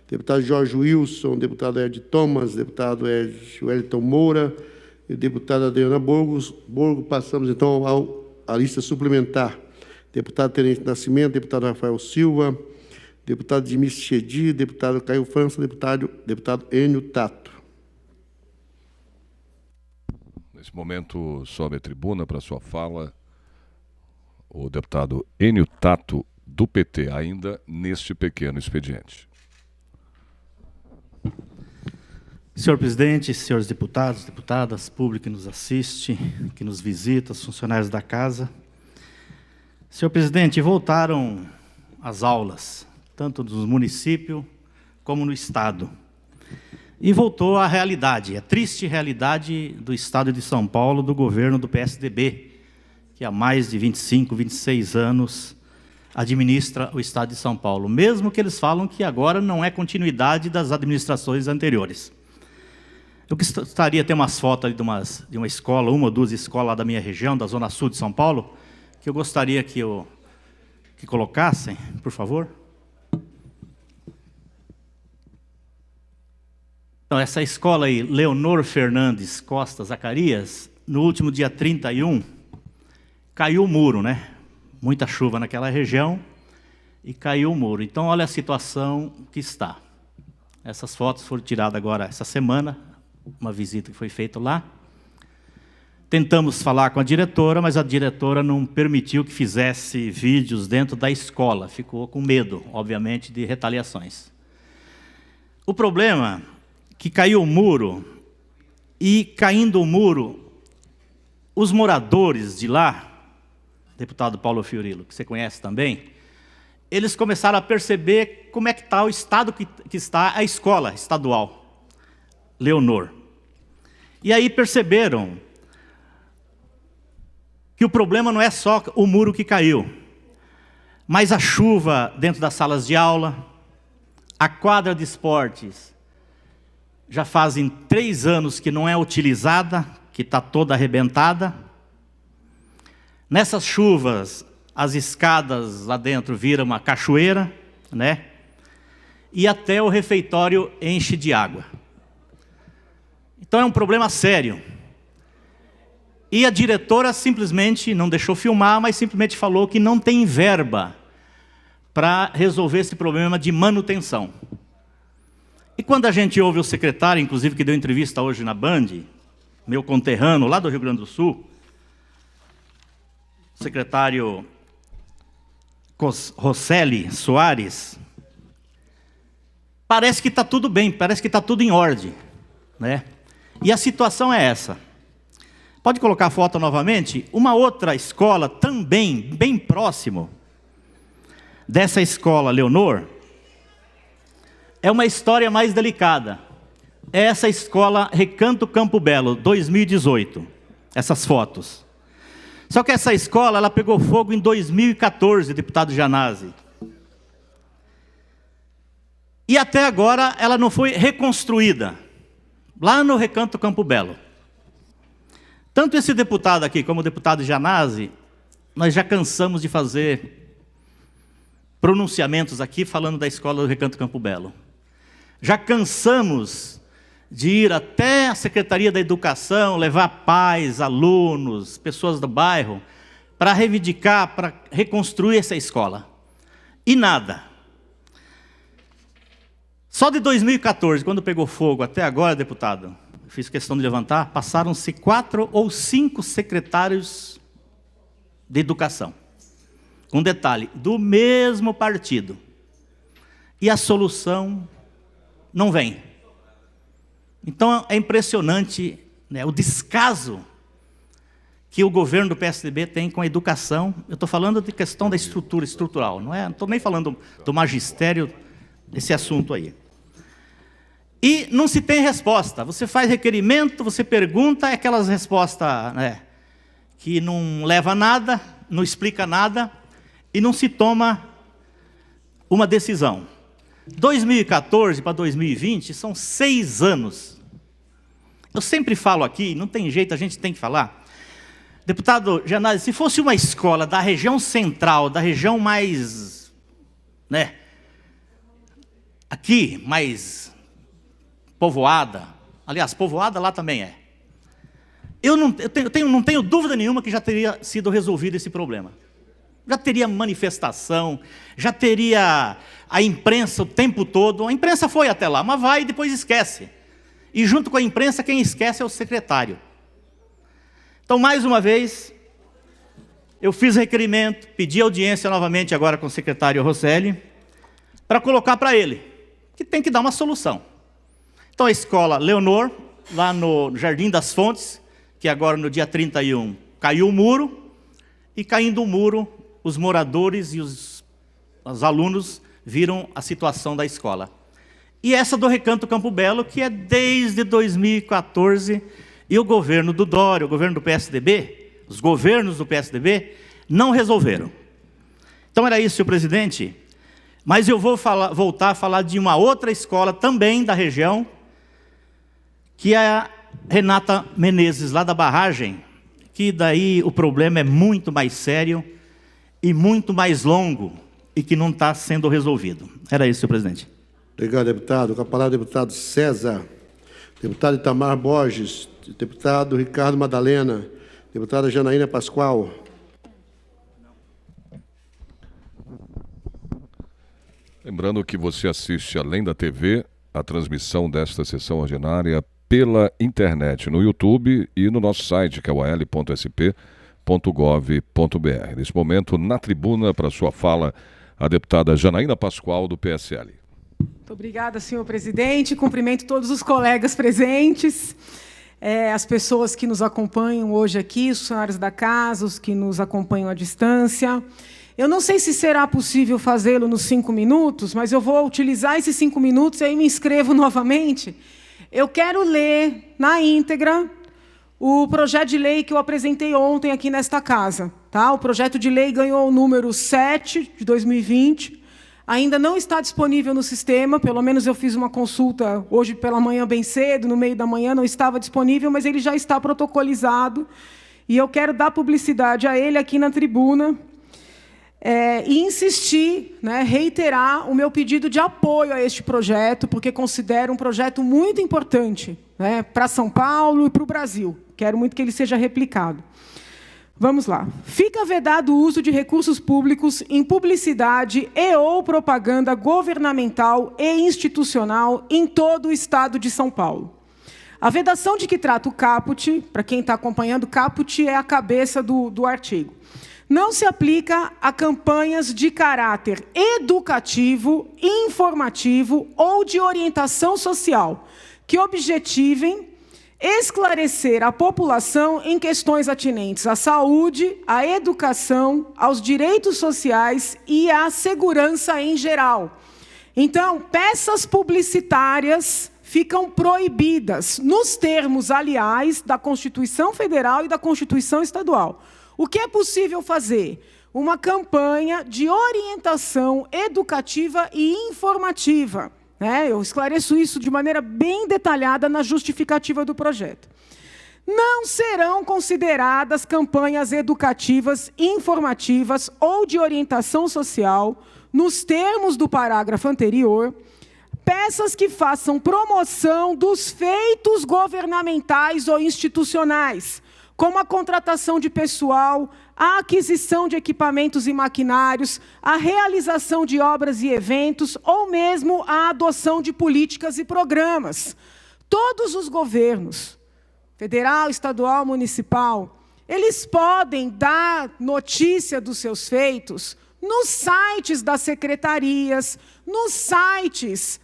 deputado Jorge Wilson, deputado Ed Thomas, deputado Ed Wellington Moura e deputada Adriana Borgo. Passamos, então, à lista suplementar. Deputado Tenente Nascimento, deputado Rafael Silva, deputado Dimitri Chedi, deputado Caio França, deputado Enio Tato. Nesse momento, sobe a tribuna para sua fala o deputado Enio Tato, do PT, ainda neste pequeno expediente. Senhor presidente, senhores deputados, deputadas, público que nos assiste, que nos visita, os funcionários da casa. Senhor presidente, voltaram as aulas, tanto no município como no Estado. E voltou à realidade, a triste realidade do Estado de São Paulo, do governo do PSDB, que há mais de 25, 26 anos administra o Estado de São Paulo, mesmo que eles falam que agora não é continuidade das administrações anteriores. Eu gostaria de ter umas fotos de uma escola, uma ou duas escolas lá da minha região, da Zona Sul de São Paulo, que eu gostaria que colocassem, por favor. Então, essa escola aí, Leonor Fernandes Costa Zacarias, no último dia 31, caiu o muro, né? Muita chuva naquela região e caiu o muro. Então, olha a situação que está. Essas fotos foram tiradas agora essa semana, uma visita que foi feita lá. Tentamos falar com a diretora, mas a diretora não permitiu que fizesse vídeos dentro da escola. Ficou com medo, obviamente, de retaliações. O problema é que caiu o muro, e caindo o muro, os moradores de lá, deputado Paulo Fiorilo, que você conhece também, eles começaram a perceber como é que está o estado que está a escola estadual, Leonor. E aí perceberam que o problema não é só o muro que caiu, mas a chuva dentro das salas de aula, a quadra de esportes, já fazem 3 anos que não é utilizada, que está toda arrebentada. Nessas chuvas, as escadas lá dentro viram uma cachoeira, né? E até o refeitório enche de água. Então é um problema sério. E a diretora simplesmente não deixou filmar, mas simplesmente falou que não tem verba para resolver esse problema de manutenção. E quando a gente ouve o secretário, inclusive que deu entrevista hoje na Band, meu conterrâneo lá do Rio Grande do Sul, o secretário Roseli Soares, parece que está tudo bem, parece que está tudo em ordem, né? E a situação é essa. Pode colocar a foto novamente? Uma outra escola também, bem próximo, dessa escola Leonor é uma história mais delicada. É essa escola Recanto Campo Belo, 2018. Essas fotos. Só que essa escola, ela pegou fogo em 2014, deputado Janazzi. E até agora ela não foi reconstruída. Lá no Recanto Campo Belo. Tanto esse deputado aqui como o deputado Janazzi, nós já cansamos de fazer pronunciamentos aqui falando da escola do Recanto Campo Belo. Já cansamos de ir até a Secretaria da Educação, levar pais, alunos, pessoas do bairro, para reivindicar, para reconstruir essa escola. E nada. Só de 2014, quando pegou fogo, até agora, deputado, fiz questão de levantar, passaram-se 4 ou 5 secretários de educação. Um detalhe, do mesmo partido. E a solução não vem. Então é impressionante, né, o descaso que o governo do PSDB tem com a educação. Eu estou falando de questão da estrutura estrutural, não estou nem falando do magistério, desse assunto aí. E não se tem resposta. Você faz requerimento, você pergunta, é aquelas respostas, né, que não leva a nada, não explica nada, e não se toma uma decisão. 2014 para 2020 são 6 anos. Eu sempre falo aqui, não tem jeito, a gente tem que falar. Deputado Janazzi, se fosse uma escola da região central, da região mais, né, aqui, mais povoada, aliás, povoada lá também é. Eu não tenho dúvida nenhuma que já teria sido resolvido esse problema. Já teria manifestação, já teria a imprensa o tempo todo. A imprensa foi até lá, mas vai e depois esquece. E junto com a imprensa, quem esquece é o secretário. Então, mais uma vez, eu fiz requerimento, pedi audiência novamente agora com o secretário Rosselli, para colocar para ele, que tem que dar uma solução. Então, a escola Leonor, lá no Jardim das Fontes, que agora no dia 31 caiu o muro, e caindo o muro, os moradores e os alunos viram a situação da escola. E essa do Recanto Campo Belo, que é desde 2014, e o governo do Dória, o governo do PSDB, os governos do PSDB, não resolveram. Então era isso, senhor presidente. Mas eu vou voltar a falar de uma outra escola também da região, que é a Renata Menezes, lá da barragem, que daí o problema é muito mais sério e muito mais longo e que não está sendo resolvido. Era isso, senhor presidente. Obrigado, deputado. Com a palavra, deputado César, deputado Itamar Borges, deputado Ricardo Madalena, deputada Janaína Pascoal. Lembrando que você assiste, além da TV, a transmissão desta sessão ordinária pela internet, no YouTube e no nosso site, que é o al.sp.gov.br. Nesse momento, na tribuna, para sua fala, a deputada Janaína Pascoal, do PSL. Muito obrigada, senhor presidente. Cumprimento todos os colegas presentes, as pessoas que nos acompanham hoje aqui, os funcionários da casa, os que nos acompanham à distância. Eu não sei se será possível fazê-lo nos 5 minutos, mas eu vou utilizar esses 5 minutos e aí me inscrevo novamente. Eu quero ler na íntegra o projeto de lei que eu apresentei ontem aqui nesta casa. Tá? O projeto de lei ganhou o número 7 de 2020. Ainda não está disponível no sistema, pelo menos eu fiz uma consulta hoje pela manhã bem cedo, no meio da manhã não estava disponível, mas ele já está protocolizado. E eu quero dar publicidade a ele aqui na tribuna e insistir, né, reiterar o meu pedido de apoio a este projeto, porque considero um projeto muito importante, né, para São Paulo e para o Brasil. Quero muito que ele seja replicado. Vamos lá. Fica vedado o uso de recursos públicos em publicidade e ou propaganda governamental e institucional em todo o Estado de São Paulo. A vedação de que trata o caput, para quem está acompanhando, caput é a cabeça do artigo, não se aplica a campanhas de caráter educativo, informativo ou de orientação social que objetivem esclarecer a população em questões atinentes à saúde, à educação, aos direitos sociais e à segurança em geral. Então, peças publicitárias ficam proibidas, nos termos, aliás, da Constituição Federal e da Constituição Estadual. O que é possível fazer? Uma campanha de orientação educativa e informativa. Eu esclareço isso de maneira bem detalhada na justificativa do projeto. Não serão consideradas campanhas educativas, informativas ou de orientação social, nos termos do parágrafo anterior, peças que façam promoção dos feitos governamentais ou institucionais, como a contratação de pessoal, a aquisição de equipamentos e maquinários, a realização de obras e eventos, ou mesmo a adoção de políticas e programas. Todos os governos, federal, estadual, municipal, eles podem dar notícia dos seus feitos nos sites das secretarias, nos sites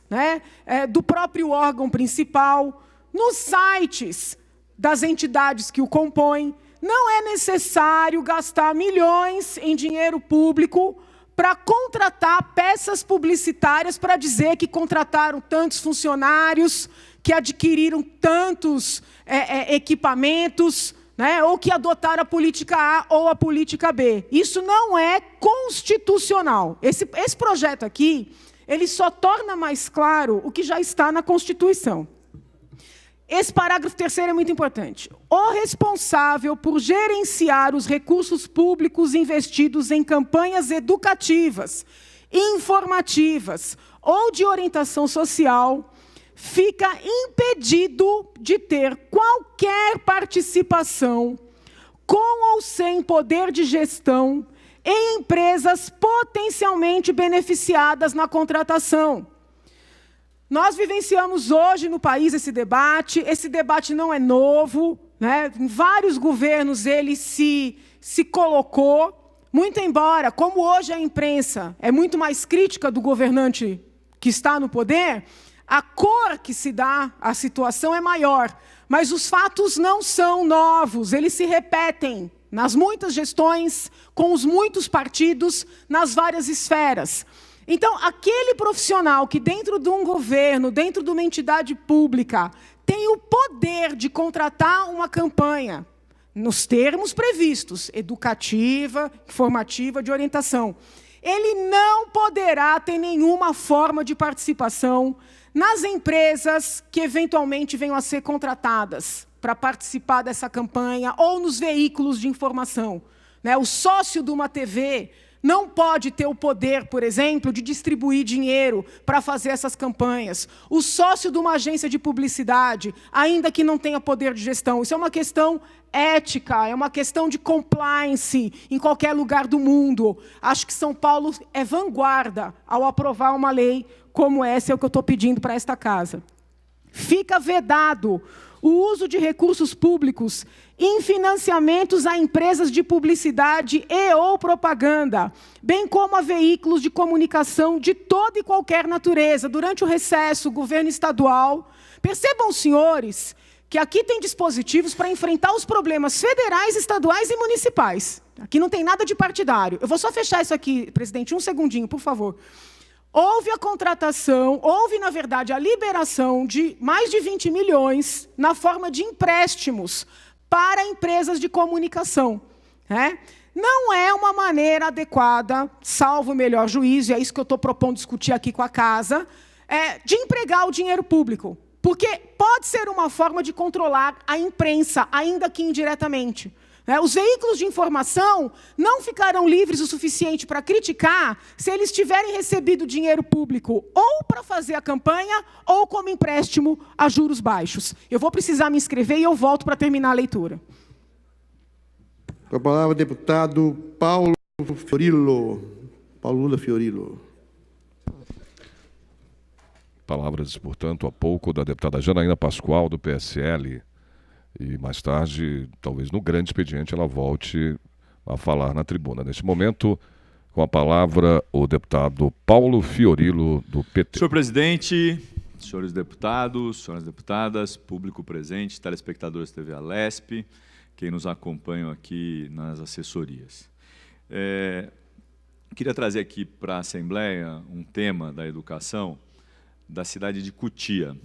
do próprio órgão principal, nos sites das entidades que o compõem. Não é necessário gastar milhões em dinheiro público para contratar peças publicitárias para dizer que contrataram tantos funcionários, que adquiriram tantos equipamentos, ou que adotaram a política A ou a política B. Isso não é constitucional. Esse projeto aqui, ele só torna mais claro o que já está na Constituição. Esse parágrafo 3º é muito importante. O responsável por gerenciar os recursos públicos investidos em campanhas educativas, informativas ou de orientação social fica impedido de ter qualquer participação, com ou sem poder de gestão, em empresas potencialmente beneficiadas na contratação. Nós vivenciamos hoje no país esse debate não é novo, em vários governos ele se colocou, muito embora, como hoje a imprensa é muito mais crítica do governante que está no poder, a cor que se dá à situação é maior, mas os fatos não são novos, eles se repetem nas muitas gestões, com os muitos partidos, nas várias esferas. Então, aquele profissional que dentro de um governo, dentro de uma entidade pública, tem o poder de contratar uma campanha, nos termos previstos, educativa, informativa, de orientação, ele não poderá ter nenhuma forma de participação nas empresas que eventualmente venham a ser contratadas para participar dessa campanha, ou nos veículos de informação. O sócio de uma TV não pode ter o poder, por exemplo, de distribuir dinheiro para fazer essas campanhas. O sócio de uma agência de publicidade, ainda que não tenha poder de gestão. Isso é uma questão ética, é uma questão de compliance em qualquer lugar do mundo. Acho que São Paulo é vanguarda ao aprovar uma lei como essa, é o que eu estou pedindo para esta casa. Fica vedado o uso de recursos públicos em financiamentos a empresas de publicidade e ou propaganda, bem como a veículos de comunicação de toda e qualquer natureza. Durante o recesso, o governo estadual... Percebam, senhores, que aqui tem dispositivos para enfrentar os problemas federais, estaduais e municipais. Aqui não tem nada de partidário. Eu vou só fechar isso aqui, presidente, um segundinho, por favor. Houve a contratação, houve, na verdade, a liberação de mais de 20 milhões na forma de empréstimos para empresas de comunicação. Não é uma maneira adequada, salvo o melhor juízo, e é isso que eu estou propondo discutir aqui com a casa, de empregar o dinheiro público. Porque pode ser uma forma de controlar a imprensa, ainda que indiretamente. Os veículos de informação não ficarão livres o suficiente para criticar se eles tiverem recebido dinheiro público ou para fazer a campanha ou como empréstimo a juros baixos. Eu vou precisar me inscrever e eu volto para terminar a leitura. Com a palavra, deputado Paulo Fiorillo. Paulo Lula Fiorillo. Palavras, portanto, há pouco da deputada Janaína Pascoal, do PSL. E mais tarde, talvez no grande expediente, ela volte a falar na tribuna. Neste momento, com a palavra, o deputado Paulo Fiorillo, do PT. Senhor presidente, senhores deputados, senhoras deputadas, público presente, telespectadores da TV Alesp, quem nos acompanha aqui nas assessorias. Queria trazer aqui para a Assembleia um tema da educação da cidade de Cotia.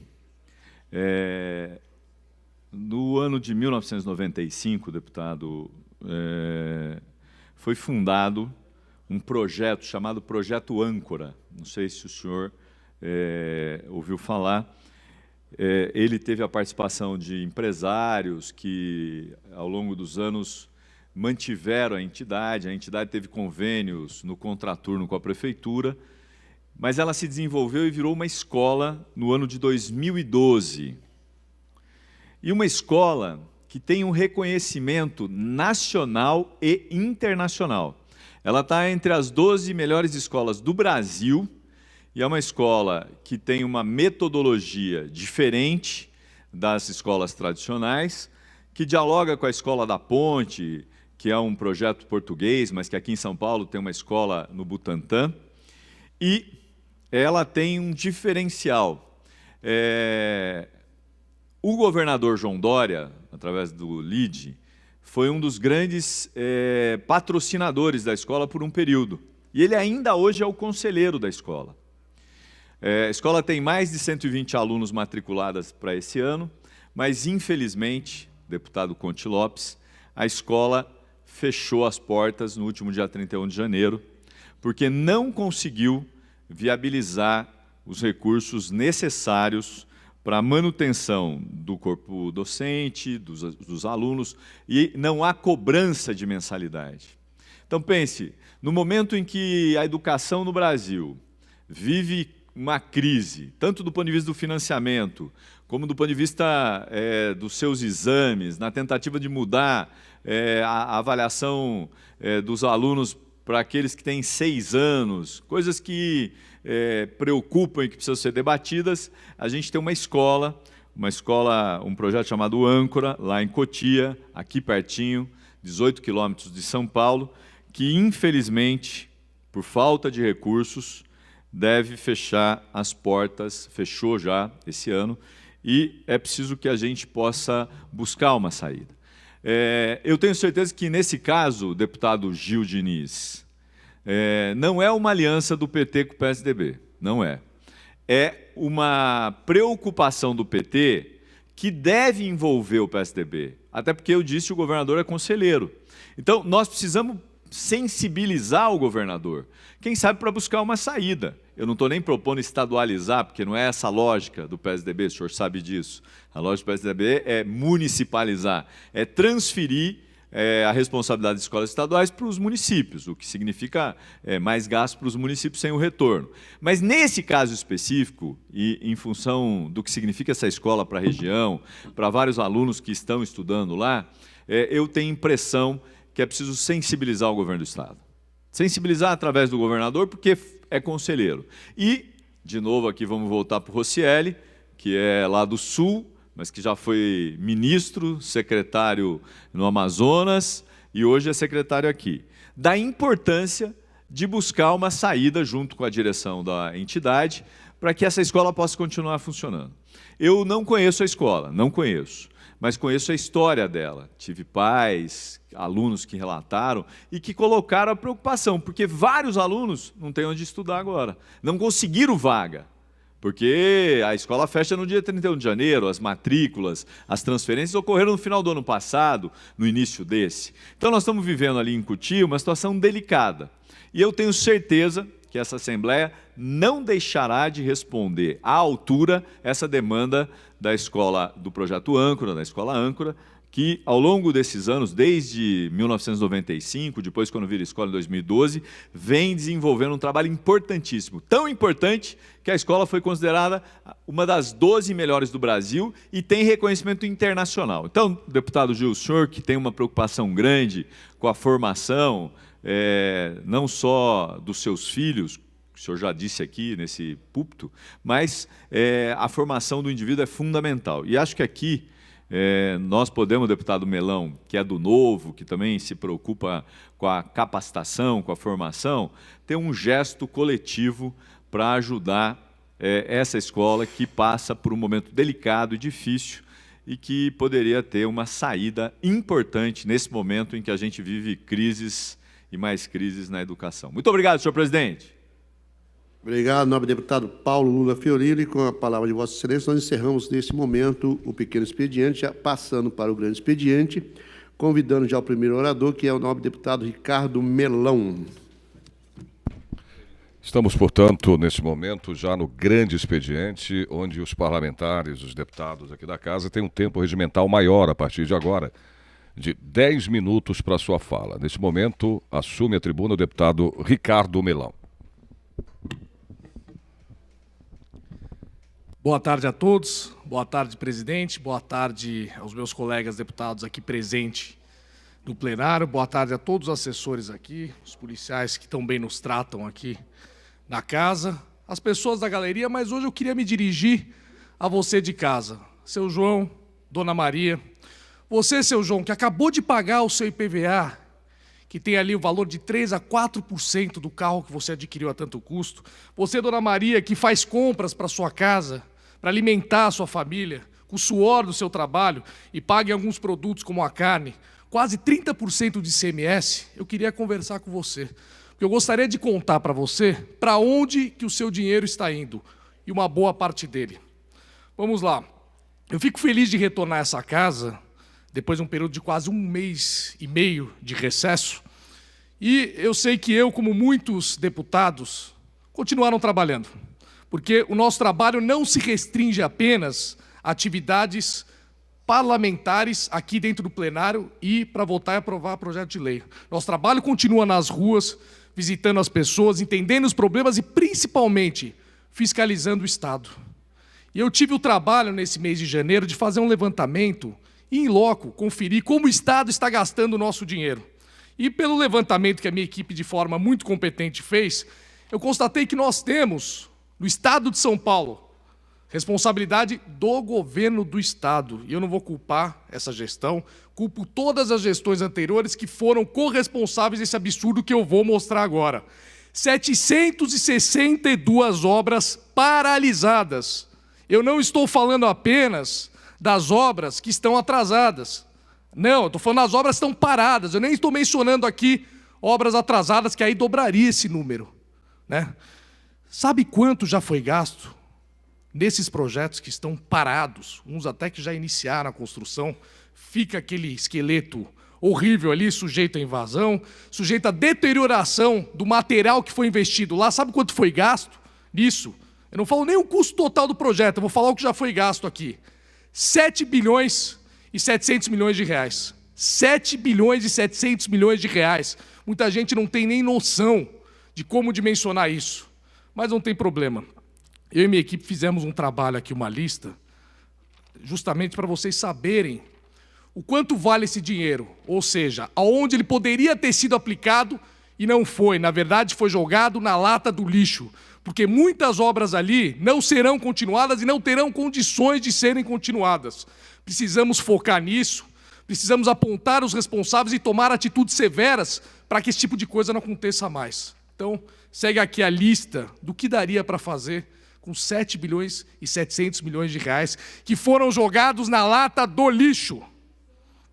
No ano de 1995, deputado, foi fundado um projeto chamado Projeto Âncora. Não sei se o senhor ouviu falar. Ele teve a participação de empresários que, ao longo dos anos, mantiveram a entidade teve convênios no contraturno com a prefeitura, mas ela se desenvolveu e virou uma escola no ano de 2012. E uma escola que tem um reconhecimento nacional e internacional. Ela está entre as 12 melhores escolas do Brasil, e é uma escola que tem uma metodologia diferente das escolas tradicionais, que dialoga com a Escola da Ponte, que é um projeto português, mas que aqui em São Paulo tem uma escola no Butantã, e ela tem um diferencial. O governador João Dória, através do LIDE, foi um dos grandes patrocinadores da escola por um período. E ele ainda hoje é o conselheiro da escola. A escola tem mais de 120 alunos matriculados para esse ano, mas, infelizmente, deputado Conte Lopes, a escola fechou as portas no último dia 31 de janeiro, porque não conseguiu viabilizar os recursos necessários para a manutenção do corpo docente, dos alunos, e não há cobrança de mensalidade. Então, pense, no momento em que a educação no Brasil vive uma crise, tanto do ponto de vista do financiamento, como do ponto de vista dos seus exames, na tentativa de mudar a avaliação dos alunos para aqueles que têm 6 anos, coisas que preocupam e que precisam ser debatidas, a gente tem um projeto chamado Âncora, lá em Cotia, aqui pertinho, 18 quilômetros de São Paulo, que, infelizmente, por falta de recursos, deve fechar as portas, fechou já esse ano, e é preciso que a gente possa buscar uma saída. Eu tenho certeza que, nesse caso, deputado Gil Diniz, não é uma aliança do PT com o PSDB, não é. É uma preocupação do PT que deve envolver o PSDB, até porque eu disse que o governador é conselheiro. Então, nós precisamos sensibilizar o governador, quem sabe para buscar uma saída. Eu não estou nem propondo estadualizar, porque não é essa a lógica do PSDB, o senhor sabe disso. A lógica do PSDB é municipalizar, é transferir a responsabilidade das escolas estaduais para os municípios, o que significa mais gasto para os municípios sem o retorno. Mas, nesse caso específico, e em função do que significa essa escola para a região, para vários alunos que estão estudando lá, eu tenho impressão que é preciso sensibilizar o governo do Estado. Sensibilizar através do governador, porque é conselheiro. E, de novo, aqui vamos voltar para o Rocieli, que é lá do Sul, mas que já foi ministro, secretário no Amazonas e hoje é secretário aqui. Da importância de buscar uma saída junto com a direção da entidade para que essa escola possa continuar funcionando. Eu não conheço a escola, não conheço, mas conheço a história dela. Tive pais, alunos que relataram e que colocaram a preocupação, porque vários alunos não têm onde estudar agora, não conseguiram vaga. Porque a escola fecha no dia 31 de janeiro, as matrículas, as transferências ocorreram no final do ano passado, no início desse. Então, nós estamos vivendo ali em Cotia uma situação delicada. E eu tenho certeza que essa Assembleia não deixará de responder à altura essa demanda da escola, do projeto Âncora, da escola Âncora, que, ao longo desses anos, desde 1995, depois quando vira escola em 2012, vem desenvolvendo um trabalho importantíssimo, tão importante que a escola foi considerada uma das 12 melhores do Brasil e tem reconhecimento internacional. Então, deputado Gil, o senhor que tem uma preocupação grande com a formação, não só dos seus filhos, que o senhor já disse aqui nesse púlpito, mas a formação do indivíduo é fundamental. E acho que aqui, nós podemos, deputado Melão, que é do Novo, que também se preocupa com a capacitação, com a formação, ter um gesto coletivo para ajudar essa escola que passa por um momento delicado e difícil e que poderia ter uma saída importante nesse momento em que a gente vive crises e mais crises na educação. Muito obrigado, senhor presidente. Obrigado, nobre deputado Paulo Lula Fiorino. E com a palavra de Vossa Excelência, nós encerramos nesse momento o pequeno expediente, já passando para o grande expediente, convidando já o primeiro orador, que é o nobre deputado Ricardo Melão. Estamos, portanto, nesse momento, já no grande expediente, onde os parlamentares, os deputados aqui da Casa, têm um tempo regimental maior, a partir de agora, de 10 minutos para a sua fala. Nesse momento, assume a tribuna o deputado Ricardo Melão. Boa tarde a todos, boa tarde, presidente, boa tarde aos meus colegas deputados aqui presentes no plenário, boa tarde a todos os assessores aqui, os policiais que também nos tratam aqui na casa, as pessoas da galeria, mas hoje eu queria me dirigir a você de casa, seu João, dona Maria, você, seu João, que acabou de pagar o seu IPVA, que tem ali o valor de 3% a 4% do carro que você adquiriu a tanto custo, você, dona Maria, que faz compras para sua casa, para alimentar a sua família, com o suor do seu trabalho, e paga em alguns produtos como a carne, quase 30% de ICMS, eu queria conversar com você. Porque eu gostaria de contar para você para onde que o seu dinheiro está indo, e uma boa parte dele. Vamos lá. Eu fico feliz de retornar a essa casa, depois de um período de quase 1 mês e meio de recesso, e eu sei que eu, como muitos deputados, continuaram trabalhando, porque o nosso trabalho não se restringe apenas a atividades parlamentares aqui dentro do plenário e para votar e aprovar projeto de lei. Nosso trabalho continua nas ruas, visitando as pessoas, entendendo os problemas e, principalmente, fiscalizando o Estado. E eu tive o trabalho, nesse mês de janeiro, de fazer um levantamento e, em loco, conferir como o Estado está gastando o nosso dinheiro. E, pelo levantamento que a minha equipe, de forma muito competente, fez, eu constatei que nós temos, no Estado de São Paulo, responsabilidade do governo do Estado. E eu não vou culpar essa gestão, culpo todas as gestões anteriores que foram corresponsáveis desse absurdo que eu vou mostrar agora. 762 obras paralisadas. Eu não estou falando apenas das obras que estão atrasadas. Não, eu estou falando das obras que estão paradas. Eu nem estou mencionando aqui obras atrasadas, que aí dobraria esse número, né? Sabe quanto já foi gasto nesses projetos que estão parados, uns até que já iniciaram a construção? Fica aquele esqueleto horrível ali, sujeito à invasão, sujeito à deterioração do material que foi investido lá. Sabe quanto foi gasto nisso? Eu não falo nem o custo total do projeto, eu vou falar o que já foi gasto aqui. 7 bilhões e 700 milhões de reais. 7 bilhões e 700 milhões de reais. Muita gente não tem nem noção de como dimensionar isso. Mas não tem problema. Eu e minha equipe fizemos um trabalho aqui, uma lista, justamente para vocês saberem o quanto vale esse dinheiro, ou seja, aonde ele poderia ter sido aplicado e não foi. Na verdade, foi jogado na lata do lixo, porque muitas obras ali não serão continuadas e não terão condições de serem continuadas. Precisamos focar nisso, precisamos apontar os responsáveis e tomar atitudes severas para que esse tipo de coisa não aconteça mais. Então, segue aqui a lista do que daria para fazer com 7 bilhões e 700 milhões de reais que foram jogados na lata do lixo.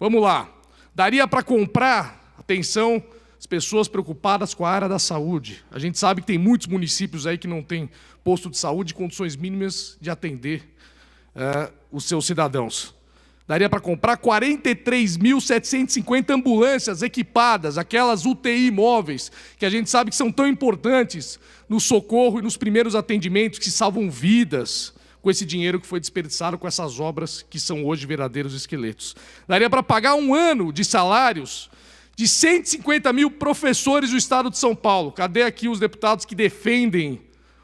Vamos lá. Daria para comprar, atenção, as pessoas preocupadas com a área da saúde. A gente sabe que tem muitos municípios aí que não têm posto de saúde e condições mínimas de atender os seus cidadãos. Daria para comprar 43.750 ambulâncias equipadas, aquelas UTI móveis, que a gente sabe que são tão importantes no socorro e nos primeiros atendimentos, que salvam vidas, com esse dinheiro que foi desperdiçado com essas obras que são hoje verdadeiros esqueletos. Daria para pagar 1 ano de salários de 150 mil professores do Estado de São Paulo. Cadê aqui os deputados que defendem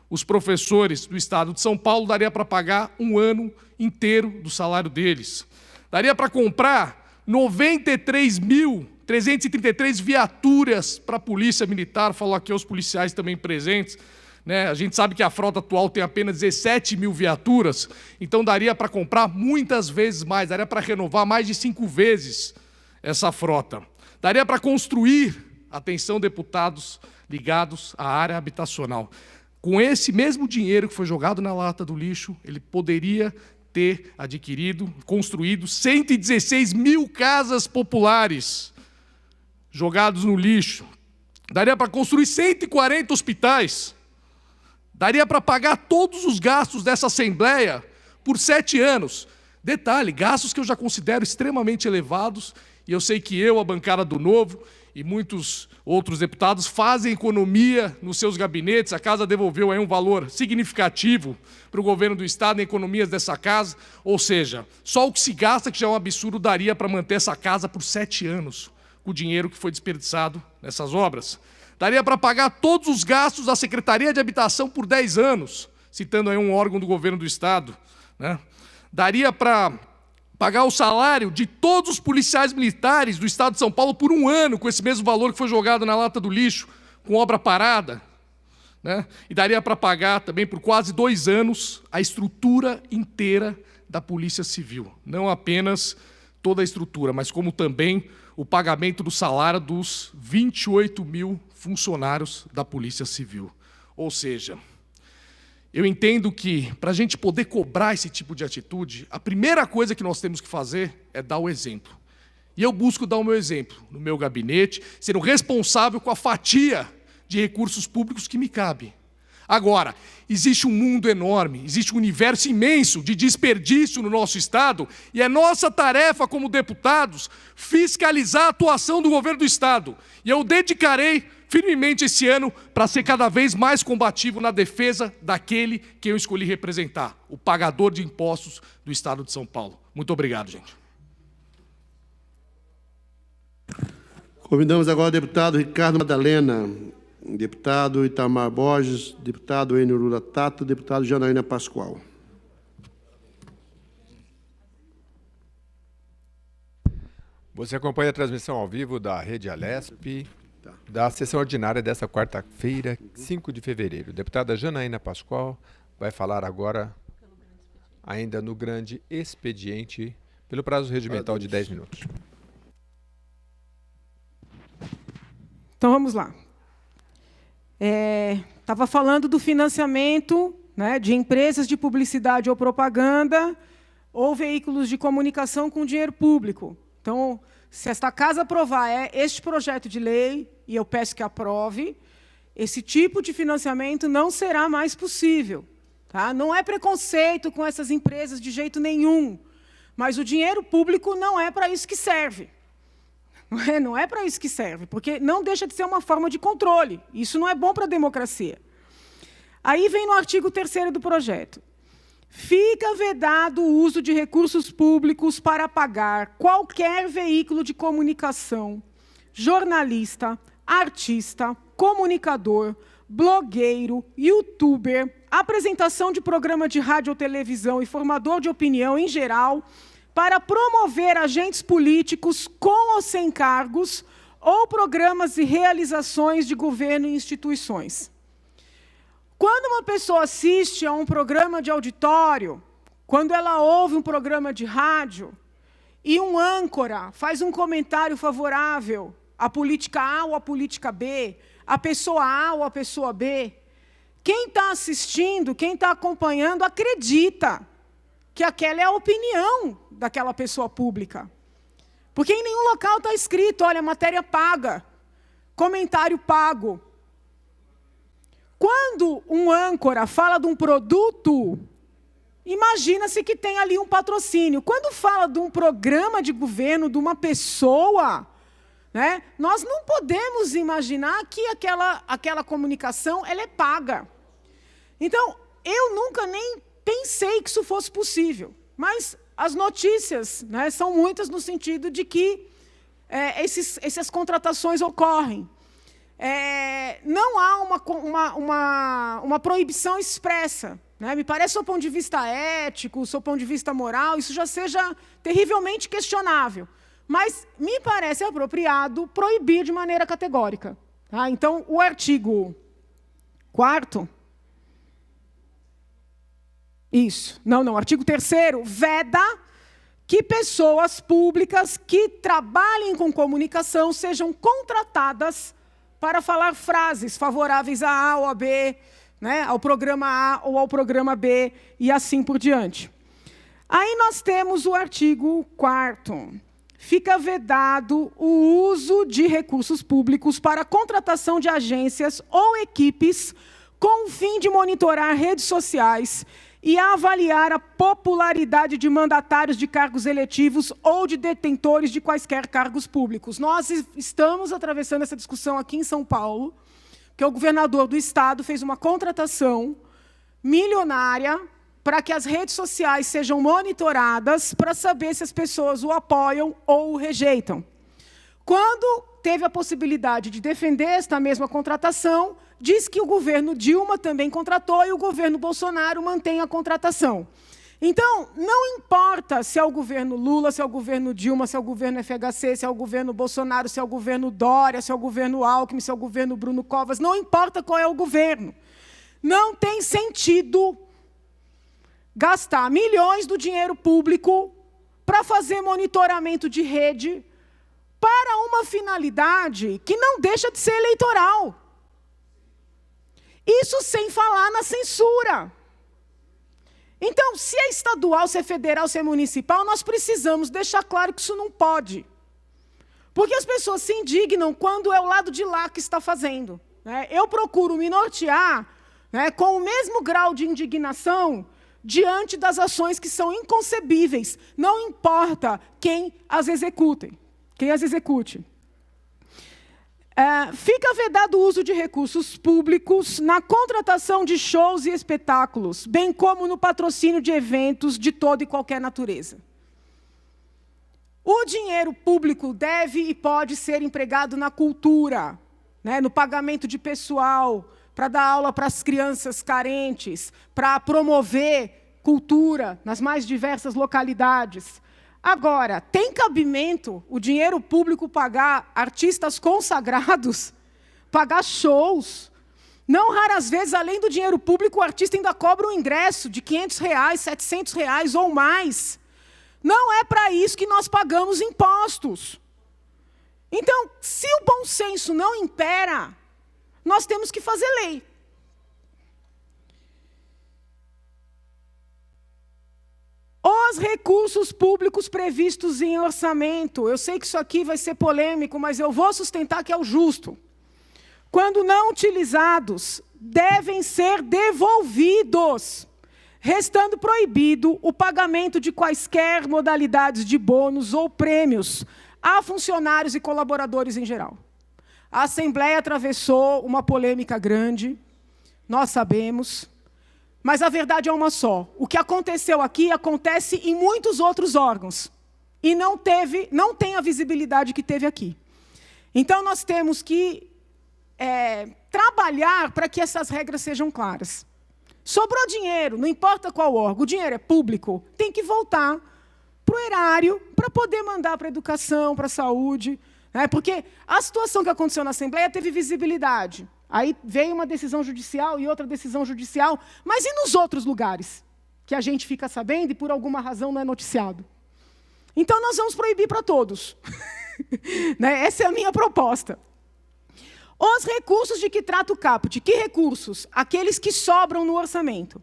os professores do Estado de São Paulo? Daria para pagar 1 ano inteiro do salário deles. Daria para comprar 93.333 viaturas para a Polícia Militar, falou aqui aos policiais também presentes, né? A gente sabe que a frota atual tem apenas 17 mil viaturas, então daria para comprar muitas vezes mais, daria para renovar mais de 5 vezes essa frota. Daria para construir, atenção deputados ligados à área habitacional, Com esse mesmo dinheiro que foi jogado na lata do lixo, ele poderia ter adquirido, construído 116 mil casas populares jogados no lixo. Daria para construir 140 hospitais. Daria para pagar todos os gastos dessa Assembleia por 7 anos. Detalhe, gastos que eu já considero extremamente elevados, e eu sei que eu, a bancada do Novo, e muitos outros deputados fazem economia nos seus gabinetes. A casa devolveu aí um valor significativo para o governo do Estado em economias dessa casa. Ou seja, só o que se gasta, que já é um absurdo, daria para manter essa casa por 7 anos, com o dinheiro que foi desperdiçado nessas obras. Daria para pagar todos os gastos da Secretaria de Habitação por 10 anos, citando aí um órgão do governo do Estado, né? Daria para pagar o salário de todos os policiais militares do Estado de São Paulo por 1 ano, com esse mesmo valor que foi jogado na lata do lixo, com obra parada, né? E daria para pagar também por quase 2 anos a estrutura inteira da Polícia Civil. Não apenas toda a estrutura, mas como também o pagamento do salário dos 28 mil funcionários da Polícia Civil. Ou seja, eu entendo que, para a gente poder cobrar esse tipo de atitude, a primeira coisa que nós temos que fazer é dar o exemplo. E eu busco dar o meu exemplo no meu gabinete, sendo responsável com a fatia de recursos públicos que me cabe. Agora, existe um mundo enorme, existe um universo imenso de desperdício no nosso Estado, e é nossa tarefa como deputados fiscalizar a atuação do governo do Estado. E eu dedicarei firmemente esse ano para ser cada vez mais combativo na defesa daquele que eu escolhi representar, o pagador de impostos do Estado de São Paulo. Muito obrigado, gente. Convidamos agora o deputado Ricardo Madalena, deputado Itamar Borges, deputado Enio Lula Tato, deputado Janaína Pascoal. Você acompanha a transmissão ao vivo da Rede Alesp, da sessão ordinária desta quarta-feira, 5 de fevereiro. A deputada Janaína Pascoal vai falar agora, ainda no grande expediente, pelo prazo regimental de 10 minutos. Então, vamos lá. Estava falando do financiamento, né, de empresas de publicidade ou propaganda ou veículos de comunicação com dinheiro público. Então, se esta casa aprovar este projeto de lei, e eu peço que aprove, esse tipo de financiamento não será mais possível. Tá? Não é preconceito com essas empresas de jeito nenhum, mas o dinheiro público não é para isso que serve. Não é para isso que serve, porque não deixa de ser uma forma de controle. Isso não é bom para a democracia. Aí vem no artigo 3º do projeto. Fica vedado o uso de recursos públicos para pagar qualquer veículo de comunicação, jornalista, artista, comunicador, blogueiro, youtuber, apresentação de programa de rádio ou televisão e formador de opinião em geral, para promover agentes políticos com ou sem cargos ou programas e realizações de governo e instituições. Quando uma pessoa assiste a um programa de auditório, quando ela ouve um programa de rádio, e um âncora faz um comentário favorável à política A ou à política B, à pessoa A ou à pessoa B, quem está assistindo, quem está acompanhando, acredita que aquela é a opinião daquela pessoa pública. Porque em nenhum local está escrito, olha, matéria paga, comentário pago. Quando um âncora fala de um produto, imagina-se que tem ali um patrocínio. Quando fala de um programa de governo, de uma pessoa, né, nós não podemos imaginar que aquela comunicação ela é paga. Então, eu nunca nem pensei que isso fosse possível. Mas as notícias, né, são muitas no sentido de que essas contratações ocorrem. Não há uma proibição expressa. Né? Me parece, do seu ponto de vista ético, do seu ponto de vista moral, isso já seja terrivelmente questionável. Mas me parece apropriado proibir de maneira categórica. Tá? Então, o artigo 4º... Isso. Não. Artigo 3º veda que pessoas públicas que trabalhem com comunicação sejam contratadas para falar frases favoráveis a A ou a B, né, ao programa A ou ao programa B, e assim por diante. Aí nós temos o artigo 4º. Fica vedado o uso de recursos públicos para a contratação de agências ou equipes com o fim de monitorar redes sociais e avaliar a popularidade de mandatários de cargos eletivos ou de detentores de quaisquer cargos públicos. Nós estamos atravessando essa discussão aqui em São Paulo, porque o governador do estado fez uma contratação milionária para que as redes sociais sejam monitoradas para saber se as pessoas o apoiam ou o rejeitam. Quando teve a possibilidade de defender esta mesma contratação, diz que o governo Dilma também contratou e o governo Bolsonaro mantém a contratação. Então, não importa se é o governo Lula, se é o governo Dilma, se é o governo FHC, se é o governo Bolsonaro, se é o governo Dória, se é o governo Alckmin, se é o governo Bruno Covas, não importa qual é o governo. Não tem sentido gastar milhões do dinheiro público para fazer monitoramento de rede para uma finalidade que não deixa de ser eleitoral. Isso sem falar na censura. Então, se é estadual, se é federal, se é municipal, nós precisamos deixar claro que isso não pode. Porque as pessoas se indignam quando é o lado de lá que está fazendo, né? Eu procuro me nortear, né, com o mesmo grau de indignação diante das ações que são inconcebíveis, não importa quem as execute. Fica vedado o uso de recursos públicos na contratação de shows e espetáculos, bem como no patrocínio de eventos de toda e qualquer natureza. O dinheiro público deve e pode ser empregado na cultura, né, no pagamento de pessoal, para dar aula para as crianças carentes, para promover cultura nas mais diversas localidades. Agora, tem cabimento o dinheiro público pagar artistas consagrados, pagar shows? Não raras vezes, além do dinheiro público, o artista ainda cobra um ingresso de R$500, R$700 ou mais. Não é para isso que nós pagamos impostos. Então, se o bom senso não impera, nós temos que fazer lei. Os recursos públicos previstos em orçamento. Eu sei que isso aqui vai ser polêmico, mas eu vou sustentar que é o justo. Quando não utilizados, devem ser devolvidos, restando proibido o pagamento de quaisquer modalidades de bônus ou prêmios a funcionários e colaboradores em geral. A Assembleia atravessou uma polêmica grande, nós sabemos, mas a verdade é uma só. O que aconteceu aqui acontece em muitos outros órgãos e não tem a visibilidade que teve aqui. Então, nós temos que trabalhar para que essas regras sejam claras. Sobrou dinheiro, não importa qual órgão, o dinheiro é público, tem que voltar para o erário para poder mandar para a educação, para a saúde, né? Porque a situação que aconteceu na Assembleia teve visibilidade. Aí veio uma decisão judicial e outra decisão judicial, mas e nos outros lugares que a gente fica sabendo e por alguma razão não é noticiado? Então nós vamos proibir para todos. Né? Essa é a minha proposta. Os recursos de que trata o caput, que recursos? Aqueles que sobram no orçamento.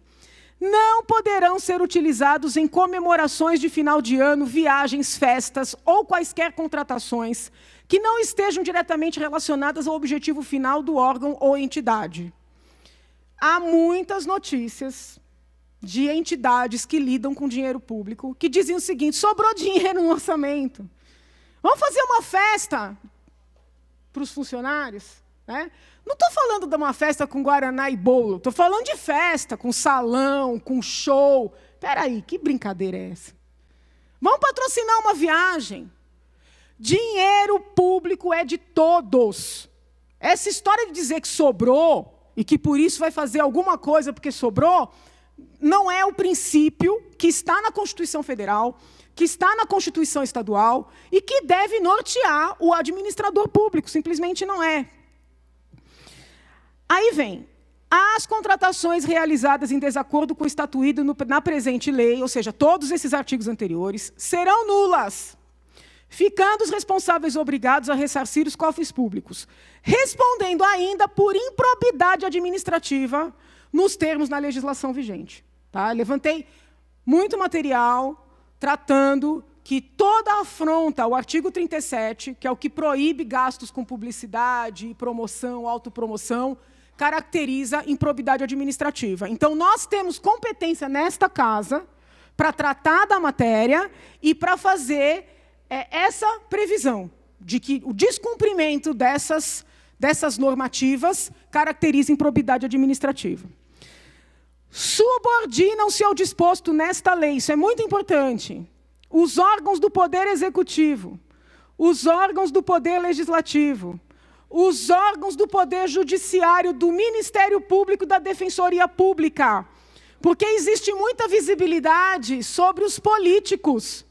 Não poderão ser utilizados em comemorações de final de ano, viagens, festas ou quaisquer contratações que não estejam diretamente relacionadas ao objetivo final do órgão ou entidade. Há muitas notícias de entidades que lidam com dinheiro público que dizem o seguinte: sobrou dinheiro no orçamento. Vamos fazer uma festa para os funcionários? Né? Não estou falando de uma festa com guaraná e bolo, estou falando de festa com salão, com show. Espera aí, que brincadeira é essa? Vamos patrocinar uma viagem. Dinheiro público é de todos. Essa história de dizer que sobrou e que por isso vai fazer alguma coisa porque sobrou, não é o princípio que está na Constituição Federal, que está na Constituição Estadual e que deve nortear o administrador público, simplesmente não é. Aí vem, as contratações realizadas em desacordo com o estatuído na presente lei, ou seja, todos esses artigos anteriores, serão nulas, ficando os responsáveis obrigados a ressarcir os cofres públicos, respondendo ainda por improbidade administrativa, nos termos na legislação vigente. Tá? Levantei muito material tratando que toda afronta ao artigo 37, que é o que proíbe gastos com publicidade, promoção, autopromoção, caracteriza improbidade administrativa. Então, nós temos competência nesta casa para tratar da matéria e para fazer essa previsão de que o descumprimento dessas normativas caracteriza improbidade administrativa. Subordinam-se ao disposto nesta lei, isso é muito importante, os órgãos do Poder Executivo, os órgãos do Poder Legislativo, os órgãos do Poder Judiciário, do Ministério Público e da Defensoria Pública, porque existe muita visibilidade sobre os políticos,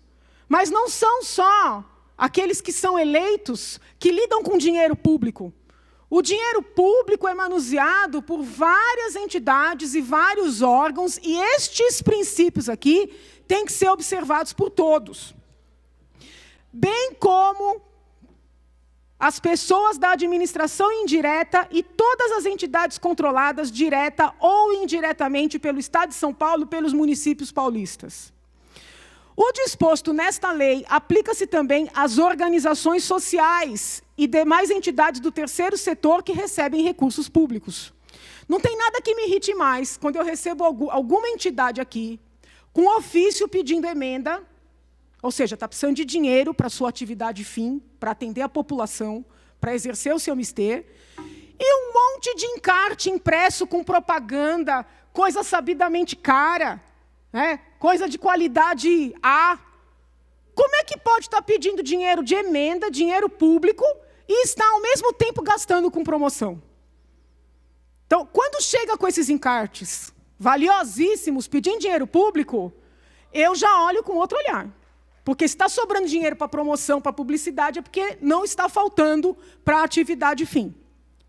mas não são só aqueles que são eleitos que lidam com dinheiro público. O dinheiro público é manuseado por várias entidades e vários órgãos, e estes princípios aqui têm que ser observados por todos. Bem como as pessoas da administração indireta e todas as entidades controladas, direta ou indiretamente, pelo Estado de São Paulo e pelos municípios paulistas. O disposto nesta lei aplica-se também às organizações sociais e demais entidades do terceiro setor que recebem recursos públicos. Não tem nada que me irrite mais quando eu recebo alguma entidade aqui com ofício pedindo emenda, ou seja, está precisando de dinheiro para a sua atividade fim, para atender a população, para exercer o seu mister, e um monte de encarte impresso com propaganda, coisa sabidamente cara, né? Coisa de qualidade A. Como é que pode estar pedindo dinheiro de emenda, dinheiro público, e estar ao mesmo tempo gastando com promoção? Então, quando chega com esses encartes valiosíssimos, pedindo dinheiro público, eu já olho com outro olhar. Porque se está sobrando dinheiro para promoção, para publicidade, é porque não está faltando para a atividade fim.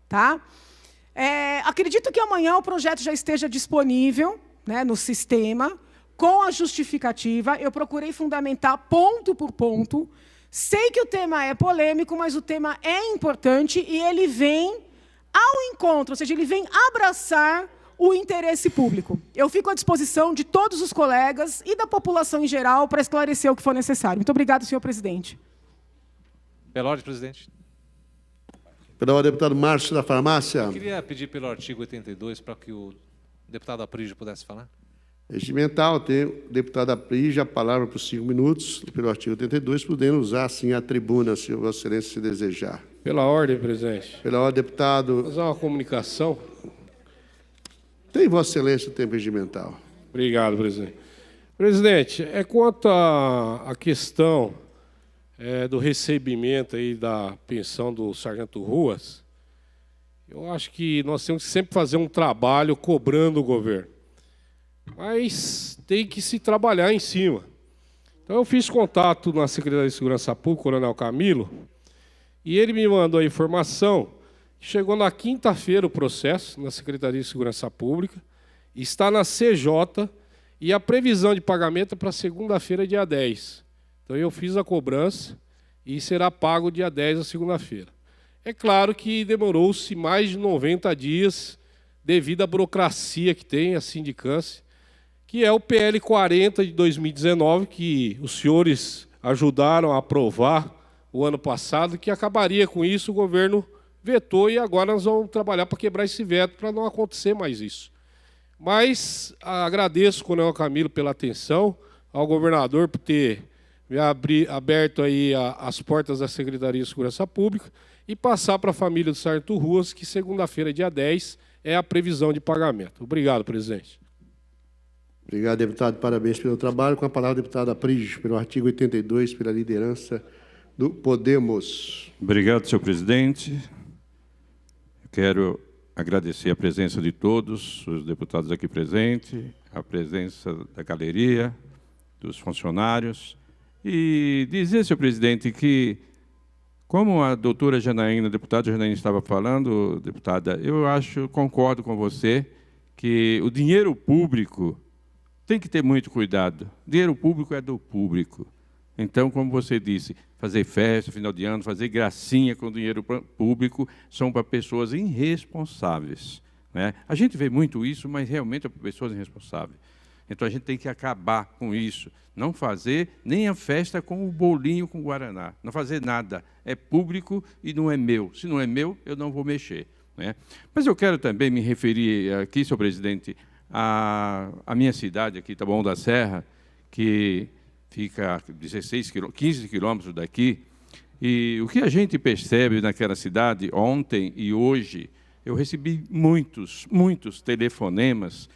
Tá? Acredito que amanhã o projeto já esteja disponível, né, no sistema, com a justificativa. Eu procurei fundamentar ponto por ponto. Sei que o tema é polêmico, mas o tema é importante e ele vem ao encontro, ou seja, ele vem abraçar o interesse público. Eu fico à disposição de todos os colegas e da população em geral para esclarecer o que for necessário. Muito obrigado, senhor presidente. Pela ordem, presidente. Pela ordem, deputado Márcio da Farmácia. Eu queria pedir pelo artigo 82 para que o deputado Aprígio pudesse falar. Regimental, tem o deputado Aprígio a palavra por 5 minutos, pelo artigo 82, podendo usar, sim, a tribuna, se Vossa Excelência se desejar. Pela ordem, presidente. Pela ordem, deputado... Vou fazer uma comunicação. Tem Vossa Excelência o tempo regimental. Obrigado, presidente. Presidente, quanto à questão do recebimento aí da pensão do Sargento Ruas, eu acho que nós temos que sempre fazer um trabalho cobrando o governo. Mas tem que se trabalhar em cima. Então, eu fiz contato na Secretaria de Segurança Pública, Coronel Camilo, e ele me mandou a informação que chegou na quinta-feira o processo na Secretaria de Segurança Pública, está na CJ e a previsão de pagamento é para segunda-feira, dia 10. Então, eu fiz a cobrança e será pago dia 10, a segunda-feira. É claro que demorou-se mais de 90 dias devido à burocracia que tem a sindicância, que é o PL 40 de 2019, que os senhores ajudaram a aprovar o ano passado, que acabaria com isso, o governo vetou e agora nós vamos trabalhar para quebrar esse veto, para não acontecer mais isso. Mas agradeço, Coronel Camilo, pela atenção, ao governador por ter aberto aí as portas da Secretaria de Segurança Pública e passar para a família do Sargento Ruas, que segunda-feira, dia 10, é a previsão de pagamento. Obrigado, presidente. Obrigado, deputado. Parabéns pelo trabalho. Com a palavra, deputado Aprígio, pelo artigo 82, pela liderança do Podemos. Obrigado, senhor presidente. Eu quero agradecer a presença de todos os deputados aqui presentes, a presença da galeria, dos funcionários, e dizer, senhor presidente, que, como a doutora Janaína, a deputada Janaína estava falando, deputada, concordo com você, que o dinheiro público tem que ter muito cuidado. O dinheiro público é do público. Então, como você disse, fazer festa, final de ano, fazer gracinha com o dinheiro público são para pessoas irresponsáveis. né? A gente vê muito isso, mas realmente é pessoas irresponsáveis. Então a gente tem que acabar com isso. Não fazer nem a festa com o bolinho com o Guaraná. Não fazer nada. É público e não é meu. Se não é meu, eu não vou mexer, né? Mas eu quero também me referir aqui, senhor presidente, à minha cidade aqui, Taboão da Serra, que fica a 15 quilômetros daqui. E o que a gente percebe naquela cidade, ontem e hoje, eu recebi muitos telefonemas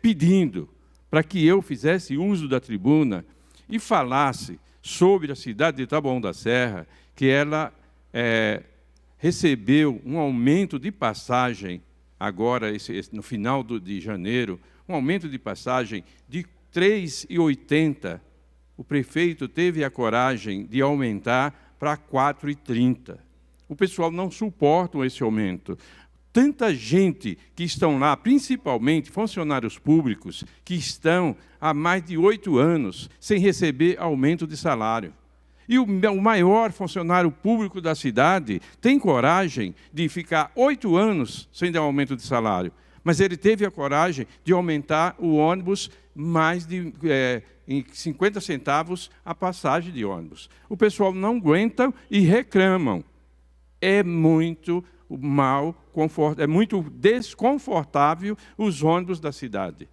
pedindo para que eu fizesse uso da tribuna e falasse sobre a cidade de Taboão da Serra, que ela recebeu um aumento de passagem, agora, no final de janeiro, um aumento de passagem de R$ 3,80. O prefeito teve a coragem de aumentar para R$ 4,30. O pessoal não suporta esse aumento. Tanta gente que estão lá, principalmente funcionários públicos, que estão há mais de 8 anos sem receber aumento de salário. E o maior funcionário público da cidade tem coragem de ficar 8 anos sem dar aumento de salário. Mas ele teve a coragem de aumentar o ônibus mais de em 50 centavos a passagem de ônibus. O pessoal não aguenta e reclamam. É muito é muito desconfortável os ônibus da cidade.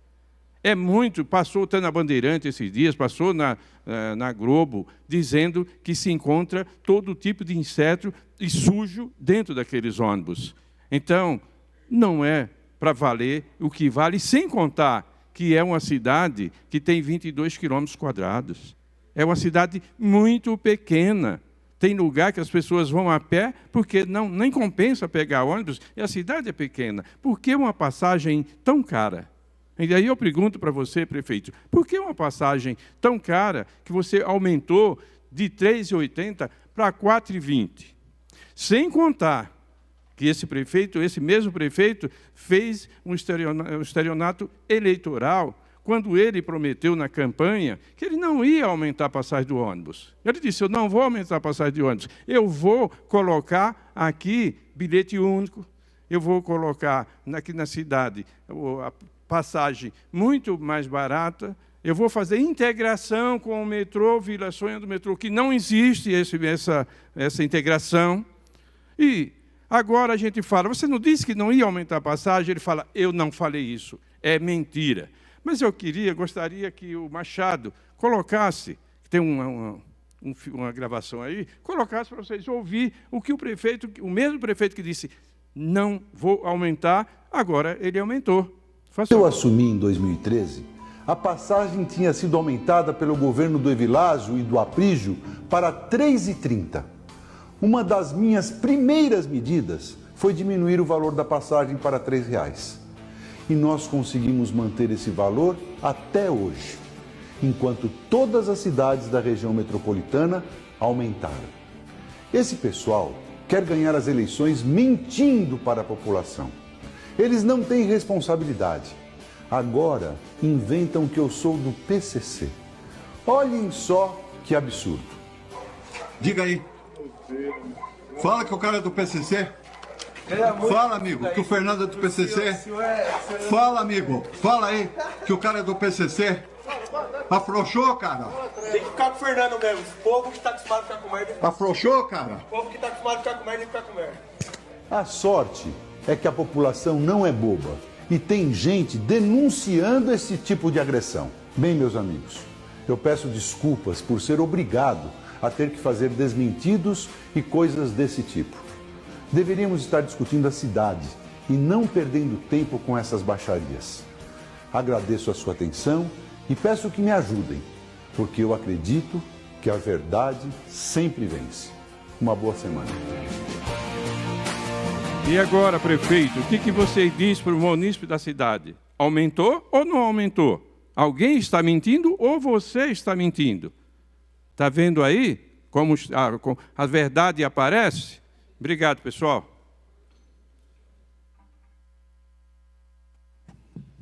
Passou até na Bandeirante esses dias, passou na Globo, dizendo que se encontra todo tipo de inseto e sujo dentro daqueles ônibus. Então, não é para valer o que vale, sem contar que é uma cidade que tem 22 quilômetros quadrados. É uma cidade muito pequena. Tem lugar que as pessoas vão a pé porque nem compensa pegar ônibus e a cidade é pequena. Por que uma passagem tão cara? E aí eu pergunto para você, prefeito, por que uma passagem tão cara que você aumentou de R$ 3,80 para R$ 4,20? Sem contar que esse mesmo prefeito, fez um estelionato eleitoral, quando ele prometeu na campanha que ele não ia aumentar a passagem do ônibus. Ele disse, eu não vou aumentar a passagem de ônibus, eu vou colocar aqui bilhete único, eu vou colocar aqui na cidade a passagem muito mais barata, eu vou fazer integração com o metrô, Vila Sonha do metrô, que não existe essa integração. E agora a gente fala, você não disse que não ia aumentar a passagem? Ele fala, eu não falei isso, é mentira. Mas eu gostaria que o Machado colocasse, tem uma gravação aí, colocasse para vocês ouvir o que o mesmo prefeito que disse, não vou aumentar, agora ele aumentou. Eu assumi em 2013, a passagem tinha sido aumentada pelo governo do Evilásio e do Aprígio para R$ 3,30. Uma das minhas primeiras medidas foi diminuir o valor da passagem para R$ 3,00. E nós conseguimos manter esse valor até hoje, enquanto todas as cidades da região metropolitana aumentaram. Esse pessoal quer ganhar as eleições mentindo para a população. Eles não têm responsabilidade. Agora inventam que eu sou do PCC. Olhem só que absurdo. Diga aí. Fala que o cara é do PCC. Fala, amigo, que o Fernando é do PCC. Fala, amigo, fala aí que o cara é do PCC. Afrouxou, cara? Tem que ficar com o Fernando mesmo. O povo que tá acostumado a ficar com merda. Afrouxou, cara? O povo que tá acostumado a ficar com merda, tem que ficar com merda. A sorte é que a população não é boba e tem gente denunciando esse tipo de agressão. Bem, meus amigos, eu peço desculpas por ser obrigado a ter que fazer desmentidos e coisas desse tipo. Deveríamos estar discutindo a cidade e não perdendo tempo com essas baixarias. Agradeço a sua atenção e peço que me ajudem, porque eu acredito que a verdade sempre vence. Uma boa semana. E agora, prefeito, o que você diz para o munícipe da cidade? Aumentou ou não aumentou? Alguém está mentindo ou você está mentindo? Está vendo aí como a verdade aparece? Obrigado, pessoal.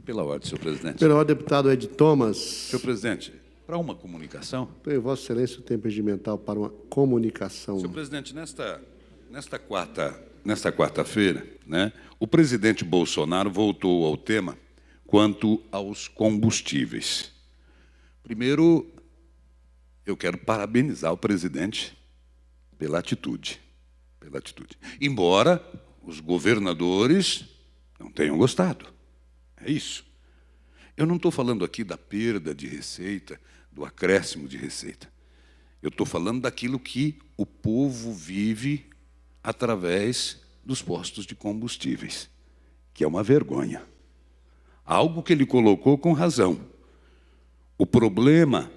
Pela ordem, senhor presidente. Pela ordem, deputado Ed Thomas. Senhor presidente, para uma comunicação. Vossa Excelência, o tempo regimental para uma comunicação. Senhor presidente, nesta quarta nesta quarta-feira, né, o presidente Bolsonaro voltou ao tema quanto aos combustíveis. Primeiro, eu quero parabenizar o presidente pela atitude. Embora os governadores não tenham gostado. É isso. Eu não estou falando aqui da perda de receita, do acréscimo de receita. Eu estou falando daquilo que o povo vive através dos postos de combustíveis, que é uma vergonha. Algo que ele colocou com razão. O problema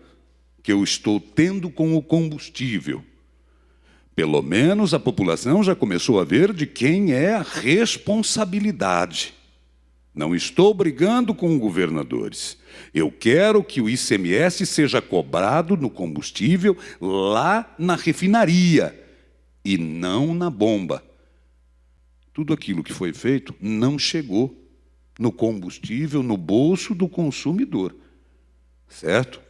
que eu estou tendo com o combustível, pelo menos a população já começou a ver de quem é a responsabilidade. Não estou brigando com governadores. Eu quero que o ICMS seja cobrado no combustível lá na refinaria e não na bomba. Tudo aquilo que foi feito não chegou no combustível, no bolso do consumidor. Certo?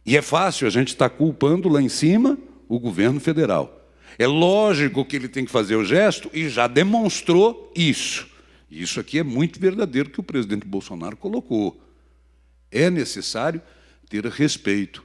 E é fácil a gente estar culpando lá em cima o governo federal. É lógico que ele tem que fazer o gesto e já demonstrou isso. Isso aqui é muito verdadeiro que o presidente Bolsonaro colocou. É necessário ter respeito.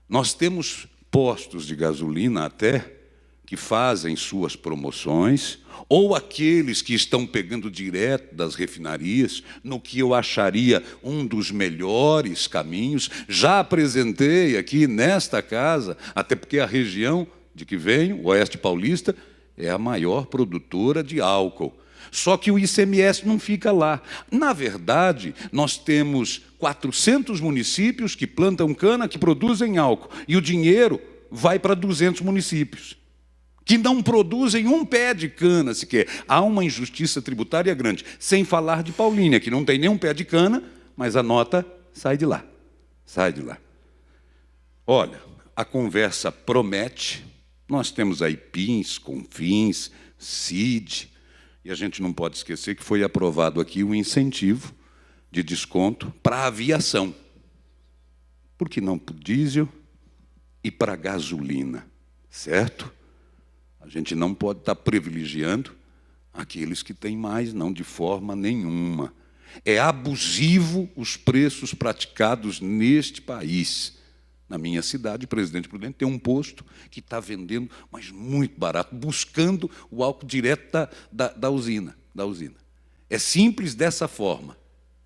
Nós temos postos de gasolina até que fazem suas promoções, ou aqueles que estão pegando direto das refinarias, no que eu acharia um dos melhores caminhos. Já apresentei aqui nesta casa, até porque a região de que venho, o Oeste Paulista, é a maior produtora de álcool. Só que o ICMS não fica lá. Na verdade, nós temos 400 municípios que plantam cana, que produzem álcool, e o dinheiro vai para 200 municípios, que não produzem um pé de cana sequer. Há uma injustiça tributária grande, sem falar de Paulínia, que não tem nenhum pé de cana, mas a nota sai de lá. Sai de lá. Olha, a conversa promete. Nós temos aí PINS, CONFINS, CID, e a gente não pode esquecer que foi aprovado aqui um incentivo de desconto para a aviação. Por que não para o diesel e para a gasolina? Certo? A gente não pode estar privilegiando aqueles que têm mais, não, de forma nenhuma. É abusivo os preços praticados neste país. Na minha cidade, Presidente Prudente tem um posto que está vendendo, mas muito barato, buscando o álcool direto da usina. É simples dessa forma,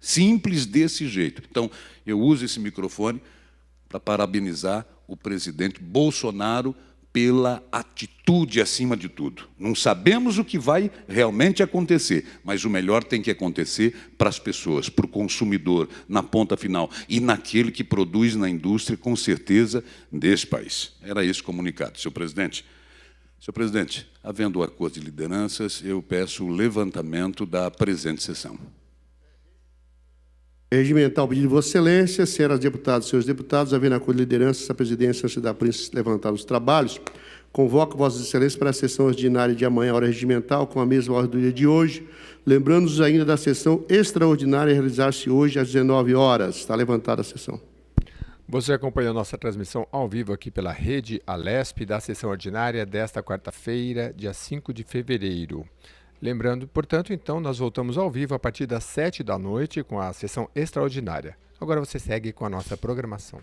simples desse jeito. Então, eu uso esse microfone para parabenizar o presidente Bolsonaro pela atitude acima de tudo. Não sabemos o que vai realmente acontecer, mas o melhor tem que acontecer para as pessoas, para o consumidor, na ponta final, e naquele que produz na indústria, com certeza, desse país. Era esse o comunicado, senhor presidente. Senhor presidente, havendo acordo de lideranças, eu peço o levantamento da presente sessão. Regimental o pedido de Vossa Excelência, senhoras deputadas e senhores deputados, havendo acordo de liderança, a presidência, antes da Príncipe levantar os trabalhos, convoco Vossas Excelências para a sessão ordinária de amanhã, hora regimental, com a mesma ordem do dia de hoje, lembrando-nos ainda da sessão extraordinária a realizar-se hoje às 19 horas. Está levantada a sessão. Você acompanha a nossa transmissão ao vivo aqui pela Rede Alesp da sessão ordinária desta quarta-feira, dia 5 de fevereiro. Lembrando, portanto, então, nós voltamos ao vivo a partir das 7 da noite com a sessão extraordinária. Agora você segue com a nossa programação.